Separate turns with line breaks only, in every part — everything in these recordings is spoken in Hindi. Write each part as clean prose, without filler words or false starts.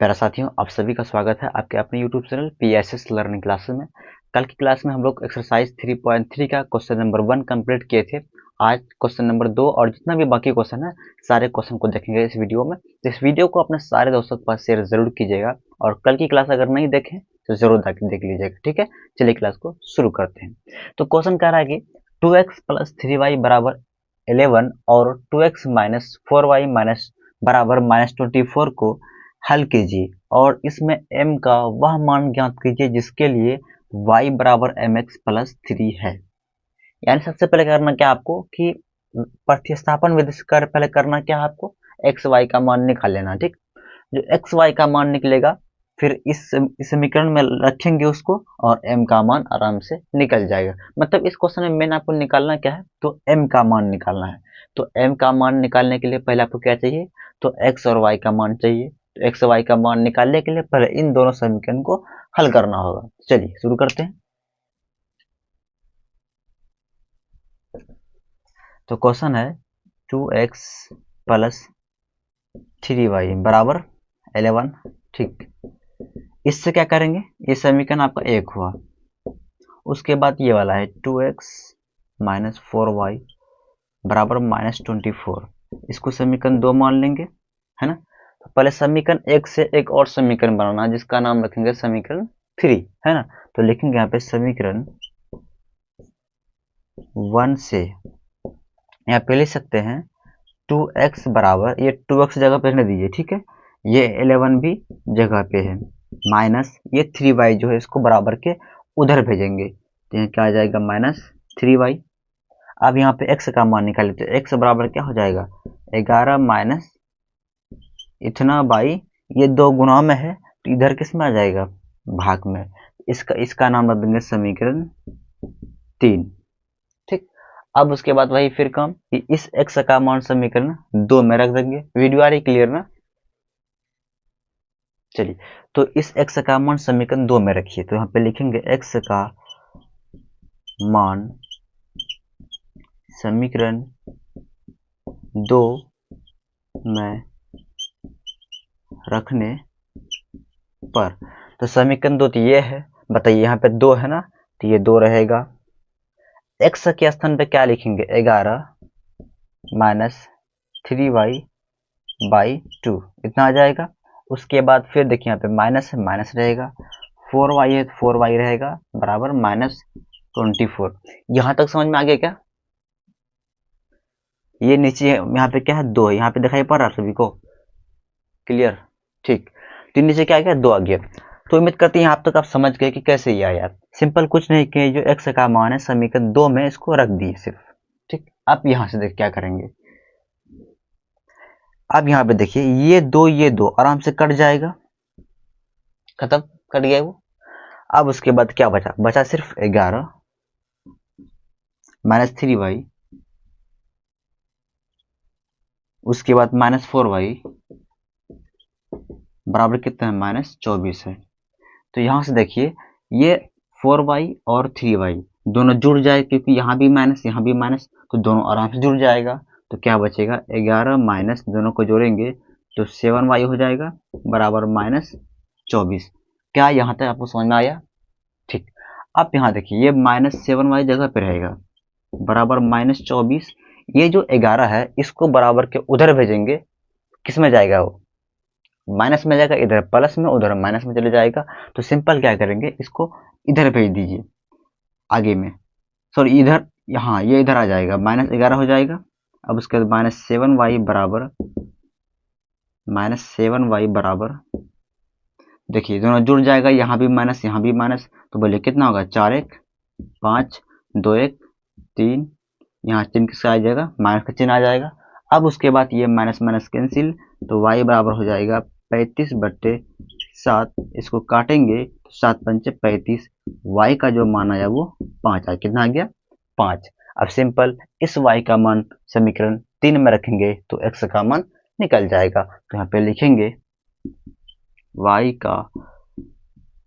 प्यारा साथियों, आप सभी का स्वागत है आपके अपने YouTube channel PSS learning classes में। कल की क्लास में हम लोग एक्सरसाइज 3.3 का क्वेश्चन नंबर 1 कंप्लीट किए थे। आज क्वेश्चन नंबर 2 और जितना भी बाकी क्वेश्चन है सारे क्वेश्चन को देखेंगे इस वीडियो में। तो इस वीडियो को अपने सारे दोस्तों के पास शेयर जरूर कीजिएगा और कल की क्लास अगर नहीं देखें तो जरूर देख लीजिएगा। ठीक है, चलिए क्लास को शुरू करते हैं। तो क्वेश्चन कह रहा है कि 2x + 3y बराबर 11 और 2x - 4y बराबर -24 को हल कीजिए और इसमें m का वह मान ज्ञात कीजिए जिसके लिए y बराबर mx + 3 है। यानी सबसे पहले करना क्या आपको कि प्रतिस्थापन विधि से पहले करना क्या है आपको, एक्स वाई का मान निकाल लेना। ठीक, जो एक्स वाई का मान निकलेगा फिर इस समीकरण में रखेंगे उसको और m का मान आराम से निकल जाएगा। मतलब इस क्वेश्चन में मेन आपको निकालना क्या है, तो m का मान निकालना है। तो m का मान निकालने के लिए पहले आपको क्या चाहिए, तो x और y का मान चाहिए। तो x और y का मान निकालने के लिए पहले इन दोनों समीकरण को हल करना होगा। चलिए शुरू करते हैं। तो क्वेश्चन है 2x + 3y बराबर 11। ठीक, इससे क्या करेंगे, ये समीकरण आपका एक हुआ। उसके बाद ये वाला है 2x - 4y बराबर -24। इसको समीकरण 2 मान लेंगे, है ना। तो पहले समीकरण एक से एक और समीकरण बनाना जिसका नाम रखेंगे समीकरण 3, है ना। तो लिखेंगे यहाँ पे समीकरण 1 से यहाँ पे लिख सकते हैं 2x बराबर, ये 2x जगह पे रहने दीजिए, ठीक है। ये 11 भी जगह पे है, माइनस ये 3y जो है इसको बराबर के उधर भेजेंगे। तो यहाँ क्या आ जाएगा, -3y। अब यहाँ पे x का मान निकाले तो x बराबर क्या हो जाएगा, 11 माइनस इतना बाई, ये 2 गुना में है तो इधर किस में आ जाएगा, भाग में। इसका नाम रख देंगे समीकरण 3। ठीक, अब उसके बाद वही फिर काम कि इस x का मान समीकरण 2 में रख देंगे। वीडियो आ रही क्लियर ना। चलिए, तो इस x का मान समीकरण 2 में रखिए। तो यहाँ पे लिखेंगे x का मान समीकरण 2 में रखने पर, तो समीकरण 2 तो ये है, बताइए यहाँ पे 2 है ना, तो ये 2 रहेगा। x के स्थान पे क्या लिखेंगे, 11 माइनस 3y/2 इतना आ जाएगा। उसके बाद फिर देखिए यहाँ पे माइनस है, माइनस रहेगा, 4y है तो 4y रहेगा बराबर -24। यहाँ तक समझ में आ गया क्या। ये नीचे यहाँ पे क्या है, 2 है, यहाँ पे दिखाई पड़ रहा है सभी को, क्लियर। ठीक, तो नीचे क्या आ गया, 2 आ गया। तो उम्मीद करते हैं यहाँ तक आप समझ गए कि कैसे ये आया। सिंपल कुछ नहीं कि जो x का मान है समीकरण 2 में इसको रख दिए सिर्फ। ठीक, अब यहाँ से देख क्या करेंगे। अब यहाँ पे देखिए ये दो आराम से कट जाएगा, खत्म, कट गया वो। अब उसके बाद क्या बचा, बचा सिर्फ 11 माइनस 3y, उसके बाद -4y बराबर कितना है, -24 है। तो यहाँ से देखिए ये 4y और 3y दोनों जुड़ जाए, क्योंकि यहाँ भी माइनस यहाँ भी माइनस, तो दोनों आराम से जुड़ जाएगा। तो क्या बचेगा, 11 माइनस दोनों को जोड़ेंगे तो 7y हो जाएगा बराबर -24। क्या यहाँ तक आपको समझ में आया। ठीक, अब यहाँ देखिए ये -7y जगह पे रहेगा बराबर -24। ये जो 11 है इसको बराबर के उधर भेजेंगे, किस में जाएगा वो, माइनस में जाएगा, इधर प्लस में उधर माइनस में चले जाएगा। तो सिंपल क्या करेंगे, इसको इधर भेज दीजिए आगे में, सॉरी इधर, यहाँ ये इधर आ जाएगा, -11 हो जाएगा। अब उसके बाद -7y बराबर देखिए दोनों जुड़ जाएगा, यहाँ भी माइनस यहाँ भी माइनस, तो बोलिए कितना होगा, 4 1 5 2 1 3, यहाँ चिन्ह किसका आ जाएगा, माइनस का चिन्ह आ जाएगा। अब उसके बाद ये माइनस माइनस कैंसिल, तो y बराबर हो जाएगा 35/7। इसको काटेंगे तो 7 पंचे 35, y का जो मान आया वो 5 आया। कितना आ गया, 5। अब सिंपल इस y का मान समीकरण 3 में रखेंगे तो x का मान निकल जाएगा। तो यहाँ पे लिखेंगे y का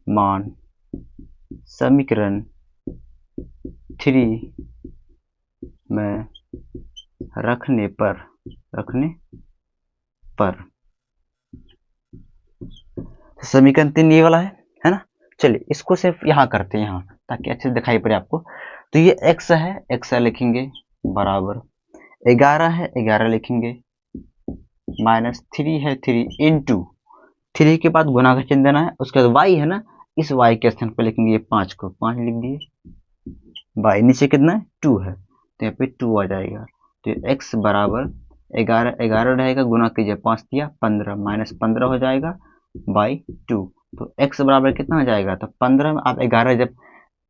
मान समीकरण 3 में रखने पर समीकरण 3 ये वाला है ना। चलिए इसको सिर्फ यहाँ करते हैं, यहाँ ताकि अच्छे से दिखाई पड़े आपको। तो ये x है, x लिखेंगे बराबर 11 है, 11 लिखेंगे माइनस 3 है, 3 इंटू 3 के बाद गुना का चिन्ह देना है। उसके बाद y है ना, इस y के स्थान पर लिखेंगे ये 5 को 5 लिख दिए। y नीचे कितना है 2 है, तो यहाँ पे 2 आ जाएगा। तो x बराबर 11 11 रहेगा, गुना कीजिए 5 दिया 15 माइनस 15 हो जाएगा बाई 2। तो x बराबर कितना हो जाएगा, तो 15 में आप 11 जब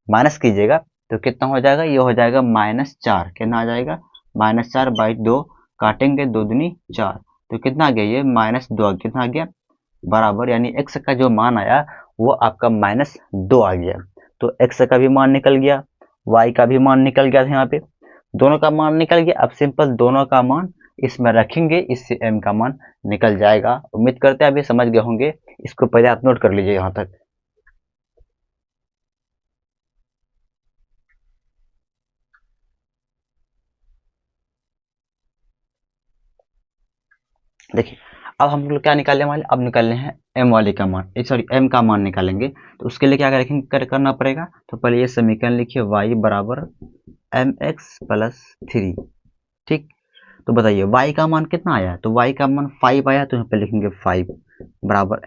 माइनस कीजिएगा तो कितना हो जाएगा, ये हो जाएगा -4। कितना आ जाएगा -4 बाई 2, काटेंगे 2 दूनी 4, तो कितना आ गया ये -2 कितना आ गया बराबर, यानी x का जो मान आया वो आपका -2 आ गया। तो x का भी मान निकल गया, y का भी मान निकल गया था, यहाँ पे दोनों का मान निकल गया। अब सिंपल दोनों का मान इसमें रखेंगे, इससे m का मान निकल जाएगा। उम्मीद करते हैं अभी समझ गए होंगे। इसको पहले आप नोट कर लीजिए यहाँ तक। देखिए अब हम लोग क्या निकालने वाले, अब निकालने हैं m वाले का मान, सॉरी m का मान निकालेंगे। तो उसके लिए क्या करेंगे, करना पड़ेगा। तो पहले ये समीकरण लिखिए y बराबर mx प्लस 3। ठीक, तो बताइए y का मान कितना आया, तो y का मान 5 आया, तो यहाँ पे लिखेंगे 5 बराबर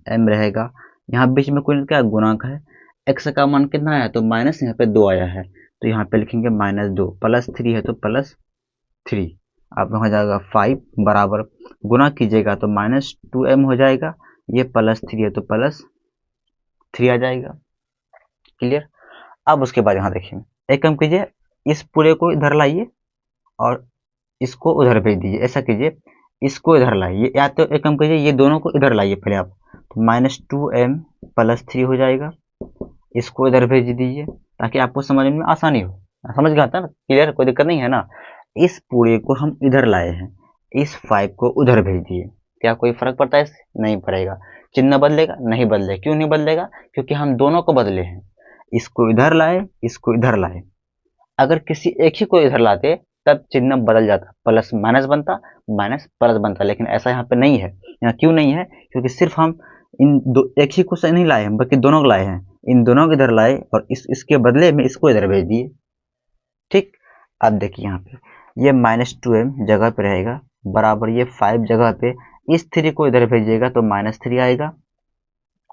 m रहेगा, यहाँ बीच में कोई क्या गुणांक है। x का मान कितना आया, तो माइनस यहाँ पे 2 आया है, तो यहाँ पे लिखेंगे -2, प्लस 3 है तो प्लस 3। अब हो जाएगा 5 बराबर गुना कीजिएगा तो -2m हो जाएगा, ये +3 है तो +3 आ जाएगा। क्लियर। अब उसके बाद यहाँ देखिए, एक काम कीजिए, इस पूरे को इधर लाइए और इसको उधर भेज दीजिए। ऐसा कीजिए, इसको इधर लाइए, या तो एक काम कीजिए, ये दोनों को इधर लाइए पहले आप, तो -2m +3 हो जाएगा। इसको इधर भेज दीजिए ताकि आपको समझने में आसानी हो। समझ गया था ना, क्लियर, कोई दिक्कत नहीं है ना। इस पूरे को हम इधर लाए हैं, इस 5 को उधर भेज दिए, क्या कोई फर्क पड़ता है इससे, नहीं पड़ेगा। चिन्ह बदलेगा, नहीं बदलेगा। क्यों नहीं बदलेगा, क्योंकि हम दोनों को बदले हैं, इसको इधर लाए, इसको इधर लाए। अगर किसी एक ही को इधर लाते तब चिन्ह बदल जाता, प्लस माइनस बनता, माइनस प्लस बनता, लेकिन ऐसा यहाँ पे नहीं है। यहाँ क्यों नहीं है, क्योंकि सिर्फ हम इन दो एक ही को से नहीं लाए हैं, बल्कि दोनों को लाए हैं। इन दोनों को इधर लाए और इसके बदले में इसको इधर भेज दिए। ठीक, अब देखिए यहाँ पे ये -2m जगह पे रहेगा बराबर ये 5 जगह पे, इस 3 को इधर भेजिएगा तो -3 आएगा।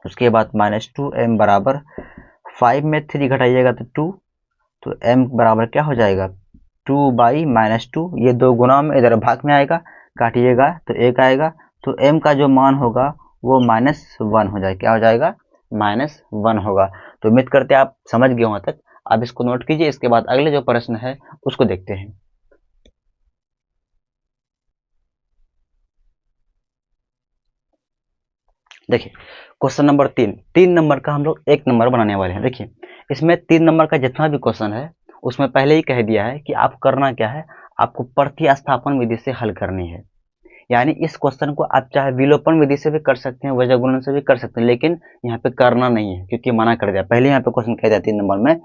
उसके बाद -2m बराबर 5 में 3 घटाइएगा तो 2, तो m बराबर क्या हो जाएगा 2 बाई -2, ये दो गुना में इधर भाग में आएगा, काटिएगा तो 1 आएगा। तो m का जो मान होगा वो -1 हो जाएगा। क्या हो जाएगा, -1 होगा। तो उम्मीद करते हैं आप समझ गए वहां तक। आप इसको नोट कीजिए, इसके बाद अगले जो प्रश्न है उसको देखते हैं। देखिए क्वेश्चन नंबर 3 नंबर का हम लोग 1 नंबर बनाने वाले हैं। देखिए इसमें 3 नंबर का जितना भी क्वेश्चन है उसमें पहले ही कह दिया है कि आप करना क्या है, आपको प्रतिस्थापन विधि से हल करनी है। यानी इस क्वेश्चन को आप चाहे विलोपन विधि से भी कर सकते हैं, वजह गुणन से भी कर सकते हैं, लेकिन यहाँ पे करना नहीं है क्योंकि मना कर दिया। पहले यहाँ पे क्वेश्चन कह दिया 3 नंबर में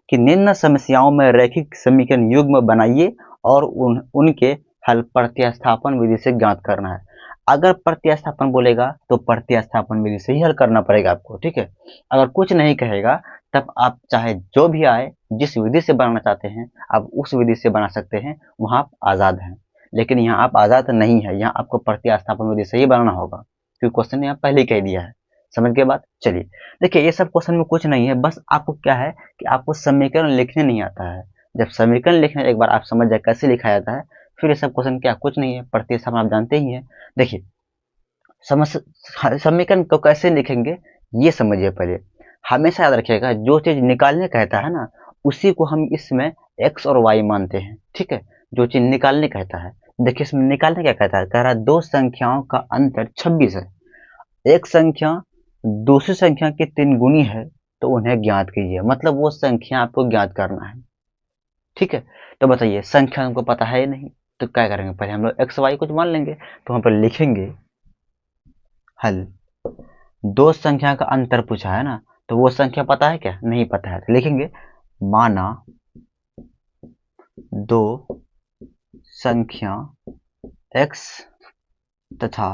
कि निम्न समस्याओं में रैखिक समीकरण युग्म बनाइए और उनके हल प्रतिस्थापन विधि से ज्ञात करना है। अगर प्रतिस्थापन बोलेगा तो प्रतिस्थापन विधि से ही हल करना पड़ेगा आपको। ठीक है, अगर कुछ नहीं कहेगा तब आप चाहे जो भी आए, जिस विधि से बनाना चाहते हैं आप उस विधि से बना सकते हैं, वहां आप आजाद हैं। लेकिन यहाँ आप आजाद नहीं है, यहाँ आपको प्रतिस्थापन विधि से ही बनाना होगा क्योंकि क्वेश्चन ने यहाँ पहले ही कह दिया है। समझ के बाद चलिए देखिए, ये सब क्वेश्चन में कुछ नहीं है, बस आपको क्या है कि आपको समीकरण लिखने नहीं आता है। जब समीकरण लिखने एक बार आप समझ जाए कैसे लिखा जाता है, फिर ये सब क्वेश्चन क्या कुछ नहीं है, प्रतिस्थापन आप जानते ही हैं। देखिए समीकरण को कैसे लिखेंगे ये समझिए पहले। हमेशा याद रखिएगा, जो चीज निकालने कहता है ना उसी को हम इसमें x और y मानते हैं। ठीक है, जो चीज निकालने कहता है। देखिए इसमें निकालने क्या कहता है, कह रहा है दो संख्याओं का अंतर 26 है, एक संख्या दूसरी संख्या की 3 गुनी है तो उन्हें ज्ञात कीजिए। मतलब वो संख्या आपको ज्ञात करना है। ठीक है, तो बताइए संख्या हमको पता है नहीं, तो क्या करेंगे, पहले हम लोग एक्स वाई कुछ मान लेंगे, तो वहां पर लिखेंगे हल। दो संख्या का अंतर पूछा है ना, तो वो संख्या पता है क्या, नहीं पता है, तो लिखेंगे माना दो संख्या x तथा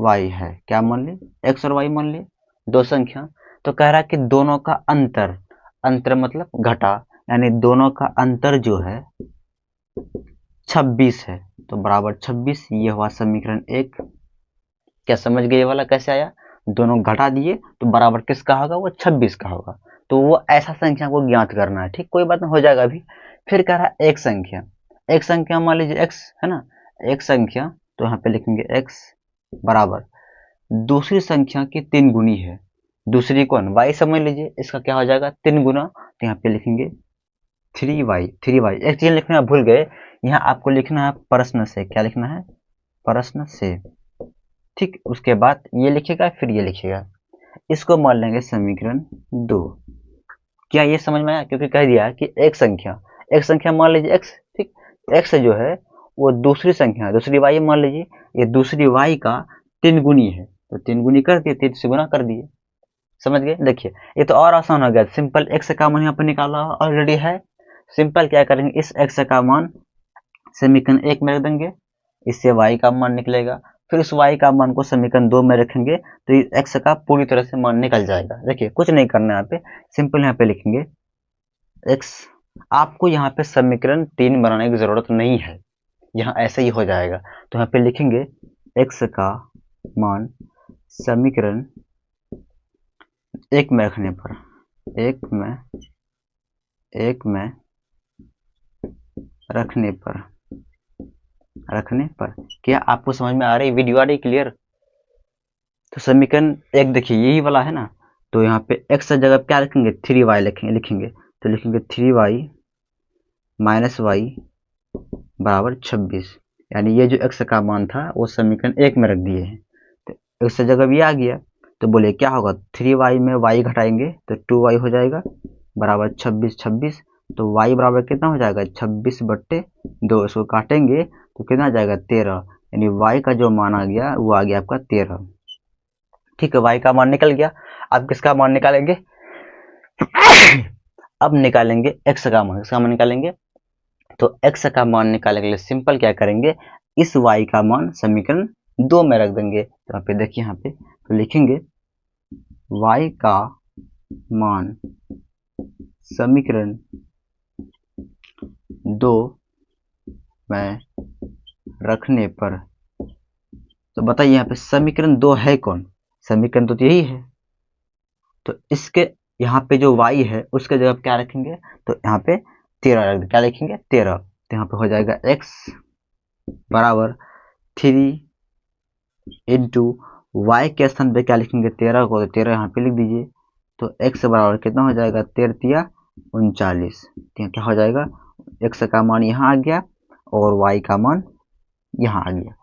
वाई है, क्या मान ली, एक्स और वाई मान ली, दो संख्या। तो कह रहा है कि दोनों का अंतर, अंतर मतलब घटा, यानी दोनों का अंतर जो है 26 है, तो बराबर 26, ये हुआ समीकरण 1। क्या समझ गए ये वाला कैसे आया, दोनों घटा दिए तो बराबर किसका होगा, वो 26 का होगा। तो वो ऐसा संख्या को ज्ञात करना है, ठीक, कोई बात नहीं, हो जाएगा अभी। फिर कह रहा है एक संख्या, एक संख्या मान लीजिए x है ना, एक संख्या, तो यहाँ पे लिखेंगे x बराबर दूसरी संख्या की 3 गुनी है, दूसरी कौन, y समझ लीजिए, इसका क्या हो जाएगा 3 गुना, तो यहाँ पे लिखेंगे 3y, 3y। एक चीज लिखना आप भूल गए, यहाँ आपको लिखना है प्रश्न से, क्या लिखना है, प्रश्न से, ठीक। उसके बाद ये लिखेगा, फिर ये लिखेगा, इसको मान लेंगे समीकरण 2। क्या ये समझ में आया, क्योंकि कह दिया कि एक संख्या मान लीजिए x, ठीक, x जो है वो दूसरी संख्या, दूसरी y मान लीजिए, ये दूसरी y का 3 गुनी है, तो 3 गुनी कर दिए, 3 से गुना कर दिए, समझ गए। देखिए ये तो और आसान हो गया, सिंपल x का मान यहाँ पर निकाला ऑलरेडी है। सिंपल क्या करेंगे, इस x का मान समीकरण 1 में रख देंगे, इससे y का मान निकलेगा, फिर उस y का मान को समीकरण 2 में रखेंगे, तो x का पूरी तरह से मान निकल जाएगा। देखिए कुछ नहीं करना है यहाँ पे, सिंपल यहाँ पे लिखेंगे x, आपको यहाँ पे समीकरण 3 बनाने की जरूरत नहीं है, यहाँ ऐसे ही हो जाएगा। तो यहाँ पे लिखेंगे x का मान समीकरण 1 में रखने पर, एक में रखने पर क्या आपको समझ में आ रही, वीडियो आ रही क्लियर। तो समीकरण 1 देखिए यही वाला है ना, तो यहाँ पे x की जगह क्या लिखेंगे, 3y लिखेंगे, तो लिखेंगे 3y माइनस वाई बराबर 26, यानी ये जो x का मान था वो समीकरण 1 में रख दिए हैं, तो x की जगह भी आ गया। तो बोले क्या होगा, 3y में y घटाएंगे तो 2y हो जाएगा बराबर 26, तो y बराबर कितना हो जाएगा 26/2, इसको काटेंगे तो कितना आ जाएगा 13, यानी y का जो मान आ गया वो आ गया आपका 13, ठीक है। y का मान निकल गया, अब किसका मान निकालेंगे अब निकालेंगे x का मान, किसका मान निकालेंगे, तो x का मान निकालने के लिए सिंपल क्या करेंगे, इस y का मान समीकरण 2 में रख देंगे। तो यहाँ पे देखिए, यहाँ पे तो लिखेंगे y का मान समीकरण 2 में रखने पर, तो बताइए यहाँ पे समीकरण 2 है कौन, समीकरण तो यही है, तो इसके यहाँ पे जो y है उसके जगह क्या रखेंगे, तो यहाँ पे 13 रख दें, क्या लिखेंगे 13, तो यहाँ पे हो जाएगा x बराबर 3 इंटू वाई के स्थान पे क्या लिखेंगे 13 को, तो 13 यहाँ पे लिख दीजिए, तो x बराबर कितना हो जाएगा 13 39, क्या हो जाएगा, x का मान यहाँ आ गया और y का मान यहाँ आ गया,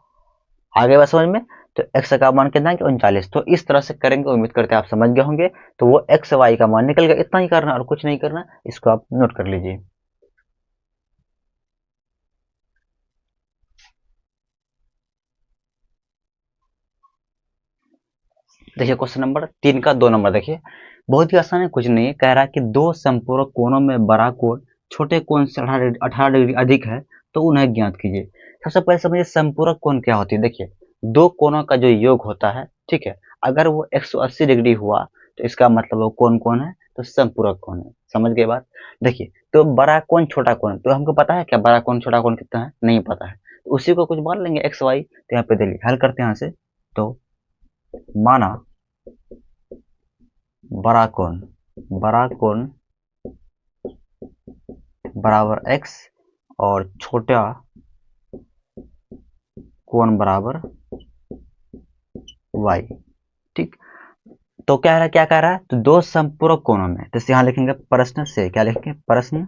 आगे बात समझ में। तो x का मान कितना है 39, तो इस तरह से करेंगे, उम्मीद करते हैं आप समझ गए होंगे। तो वो x y का मान निकल गया, इतना ही करना और कुछ नहीं करना, इसको आप नोट कर लीजिए। देखिए क्वेश्चन नंबर 3 का 2 नंबर देखिए, बहुत ही आसान है, कुछ नहीं है, कह रहा है कि दो संपूरक कोणों में बड़ा कोण छोटे कोण से 18 डिग्री अधिक है, तो उन्हें ज्ञात कीजिए। सबसे पहले समझिए संपूरक कोण क्या होती है। देखिए दो कोणों का जो योग होता है, ठीक है, अगर वो 180 डिग्री हुआ तो इसका मतलब वो कौन कौन है, तो संपूरक कोण है, समझ गए बात। देखिए तो बड़ा कोण छोटा कोण, तो हमको पता है क्या बड़ा कोण छोटा कोण कितना है, नहीं पता है, तो उसी को कुछ मान लेंगे एक्स वाई। तो यहाँ पे देखिए हल करते हैं यहाँ से, तो माना बड़ा कोण बराबर x और छोटा कोण बराबर y, ठीक। तो क्या कह रहा है, तो दो संपूरक कोणों में, तो यहाँ लिखेंगे प्रश्न से, क्या लिखेंगे प्रश्न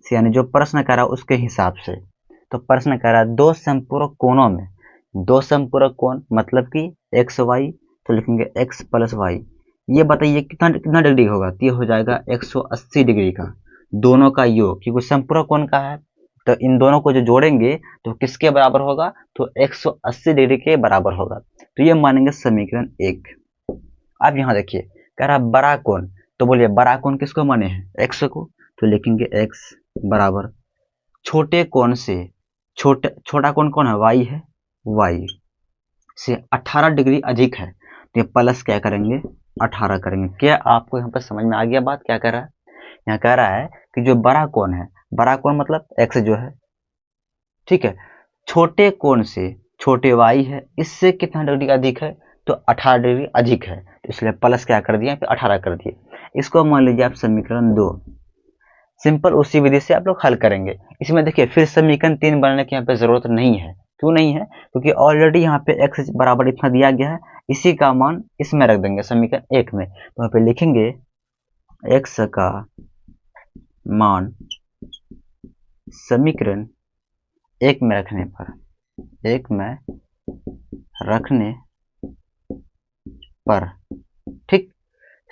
से, यानी जो प्रश्न कह रहा है उसके हिसाब से। तो प्रश्न कह रहा है दो संपूरक कोणों में, दो संपूरक कोण मतलब कि एक्स वाई, तो लिखेंगे x प्लस वाई, ये बताइए कितना कितना डिग्री होगा, तो ये हो जाएगा 180 डिग्री का, दोनों का योग, क्योंकि संपूरक कोण का है, तो इन दोनों को जो जोड़ेंगे तो किसके बराबर होगा, तो 180 डिग्री के बराबर होगा, तो ये मानेंगे समीकरण 1। अब यहाँ देखिए कह रहा बड़ा कोण, तो बोलिए बड़ा कोण किसको माने हैं, x को, तो लिखेंगे x बराबर छोटे कोण से, छोटा कोण कौन है y है, y से 18 डिग्री अधिक है तो ये प्लस क्या करेंगे 18 करेंगे। क्या आपको यहाँ पर समझ में आ गया बात क्या कह रहा है? यहाँ कह रहा है कि जो बड़ा कोण है, बड़ा कोण मतलब x जो है, ठीक है, छोटे कोण से छोटे y है, इससे कितना डिग्री अधिक है तो 18 डिग्री अधिक है, तो इसलिए प्लस क्या कर दिया, 18 कर दिए। इसको मान लीजिए आप समीकरण 2, सिंपल उसी विधि से आप लोग हल करेंगे। इसमें देखिए फिर समीकरण 3 बनाने की यहाँ पे जरूरत नहीं है। क्यों नहीं है? क्योंकि ऑलरेडी यहाँ पे x बराबर इतना दिया गया है, इसी का मान इसमें रख देंगे समीकरण 1 में। तो यहाँ पे लिखेंगे x का मान समीकरण 1 में रखने पर, 1 में रखने पर, ठीक,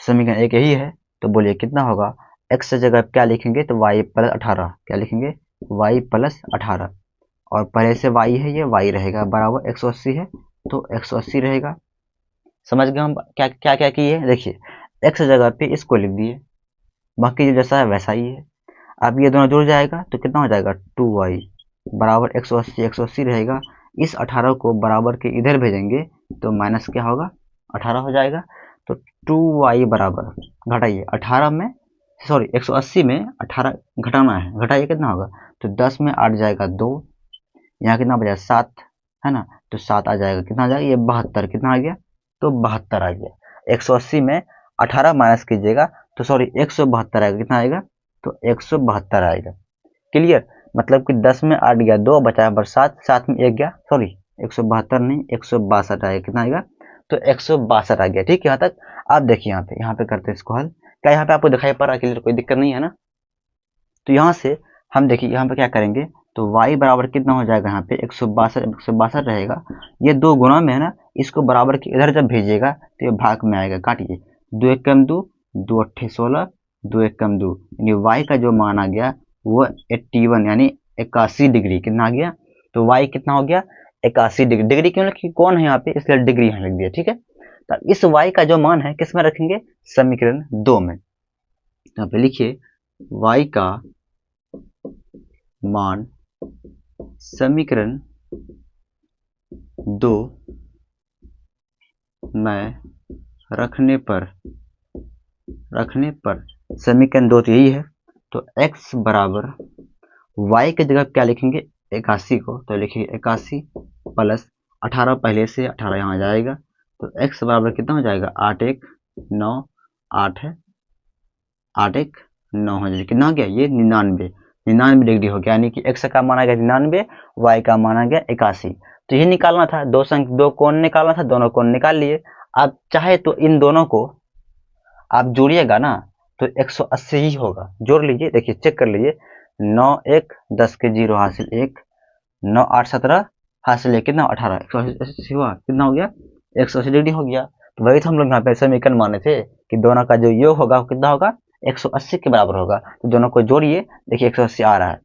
समीकरण 1 यही है। तो बोलिए कितना होगा, x जगह क्या लिखेंगे तो y प्लस 18, क्या लिखेंगे y प्लस 18, और पहले से y है, ये y रहेगा बराबर 180 है तो 180 रहेगा। समझ गए हम क्या क्या क्या किए हैं? देखिए x जगह पे इसको लिख दिए, बाकी जो जैसा है वैसा ही है। अब ये दोनों जुड़ जाएगा तो कितना हो जाएगा 2y बराबर 180, 180 रहेगा। इस 18 को बराबर के इधर भेजेंगे तो माइनस क्या होगा 18 हो जाएगा। तो 2y बराबर, घटाइए 18 में, सॉरी 180 में 18 घटाना है, घटाइए कितना होगा तो 10 में 8 जाएगा 2, यहाँ कितना बचा 7 है ना, तो 7 आ जाएगा, कितना आ जाएगा ये 72, कितना आ गया तो 72 आ गया। 180 में 18 माइनस कीजिएगा तो सॉरी 172 आएगा, कितना आएगा तो 172 आएगा। क्लियर? मतलब कि 10 में 8 गया, 2 बचा पर 7, 7 में 1 गया, सॉरी 172 नहीं 162 आएगा, कितना आएगा तो 162 आ गया। ठीक है, यहाँ तक आप देखिए, यहाँ पे करते हैं इसको हल। क्या यहाँ पे आपको दिखाई पड़ रहा है? क्लियर, कोई दिक्कत नहीं है ना? तो यहाँ से हम देखिए यहाँ पे क्या करेंगे तो y बराबर कितना हो जाएगा, यहाँ पे 162 रहेगा, ये दो गुना में है ना, इसको बराबर के इधर जब भेजिएगा तो ये भाग में आएगा, काटिए 2 एक कम 2, 2 अट्ठे 16, 2 एक कम 2, यानी y का जो मान आ गया वो 81 यानी 81 डिग्री, कितना आ गया तो y कितना हो गया 81 डिग्री। डिग्री क्यों लिखी, कौन है यहाँ पे, इसलिए डिग्री यहाँ लिख दिया। ठीक है, तो इस y का जो मान है किस में रखेंगे, समीकरण 2 में। यहाँ पे लिखिए y का मान समीकरण 2 में रखने पर समीकरण 2 तो यही है, तो x बराबर y की जगह क्या लिखेंगे 81 को, तो लिखिए 81 प्लस 18, पहले से 18 यहाँ जाएगा तो x बराबर कितना हो जाएगा 8 1 9, 8 है 8 1 9 हो जाएगा, कितना हो गया ये 99 डिग्री हो गया, यानी कि x का मान आ गया 99, y का मान आ गया 81। तो ये निकालना था, दो कोण निकालना था, दोनों कोण निकाल लिए। आप चाहे तो इन दोनों को आप जोड़िएगा ना तो 180 ही होगा, जोड़ लीजिए, देखिए चेक कर लीजिए, 9 1 10 के 0 हासिल 1, 9 8 17 हासिल 1, कितना 18, 180 हुआ, कितना हो गया 180 डिग्री हो गया। तो वही तो हम लोग यहाँ पे समीकरण माने थे कि दोनों का जो योग होगा वो कितना होगा 180 के बराबर होगा। तो दोनों को जोड़िए, देखिए 180 आ रहा है।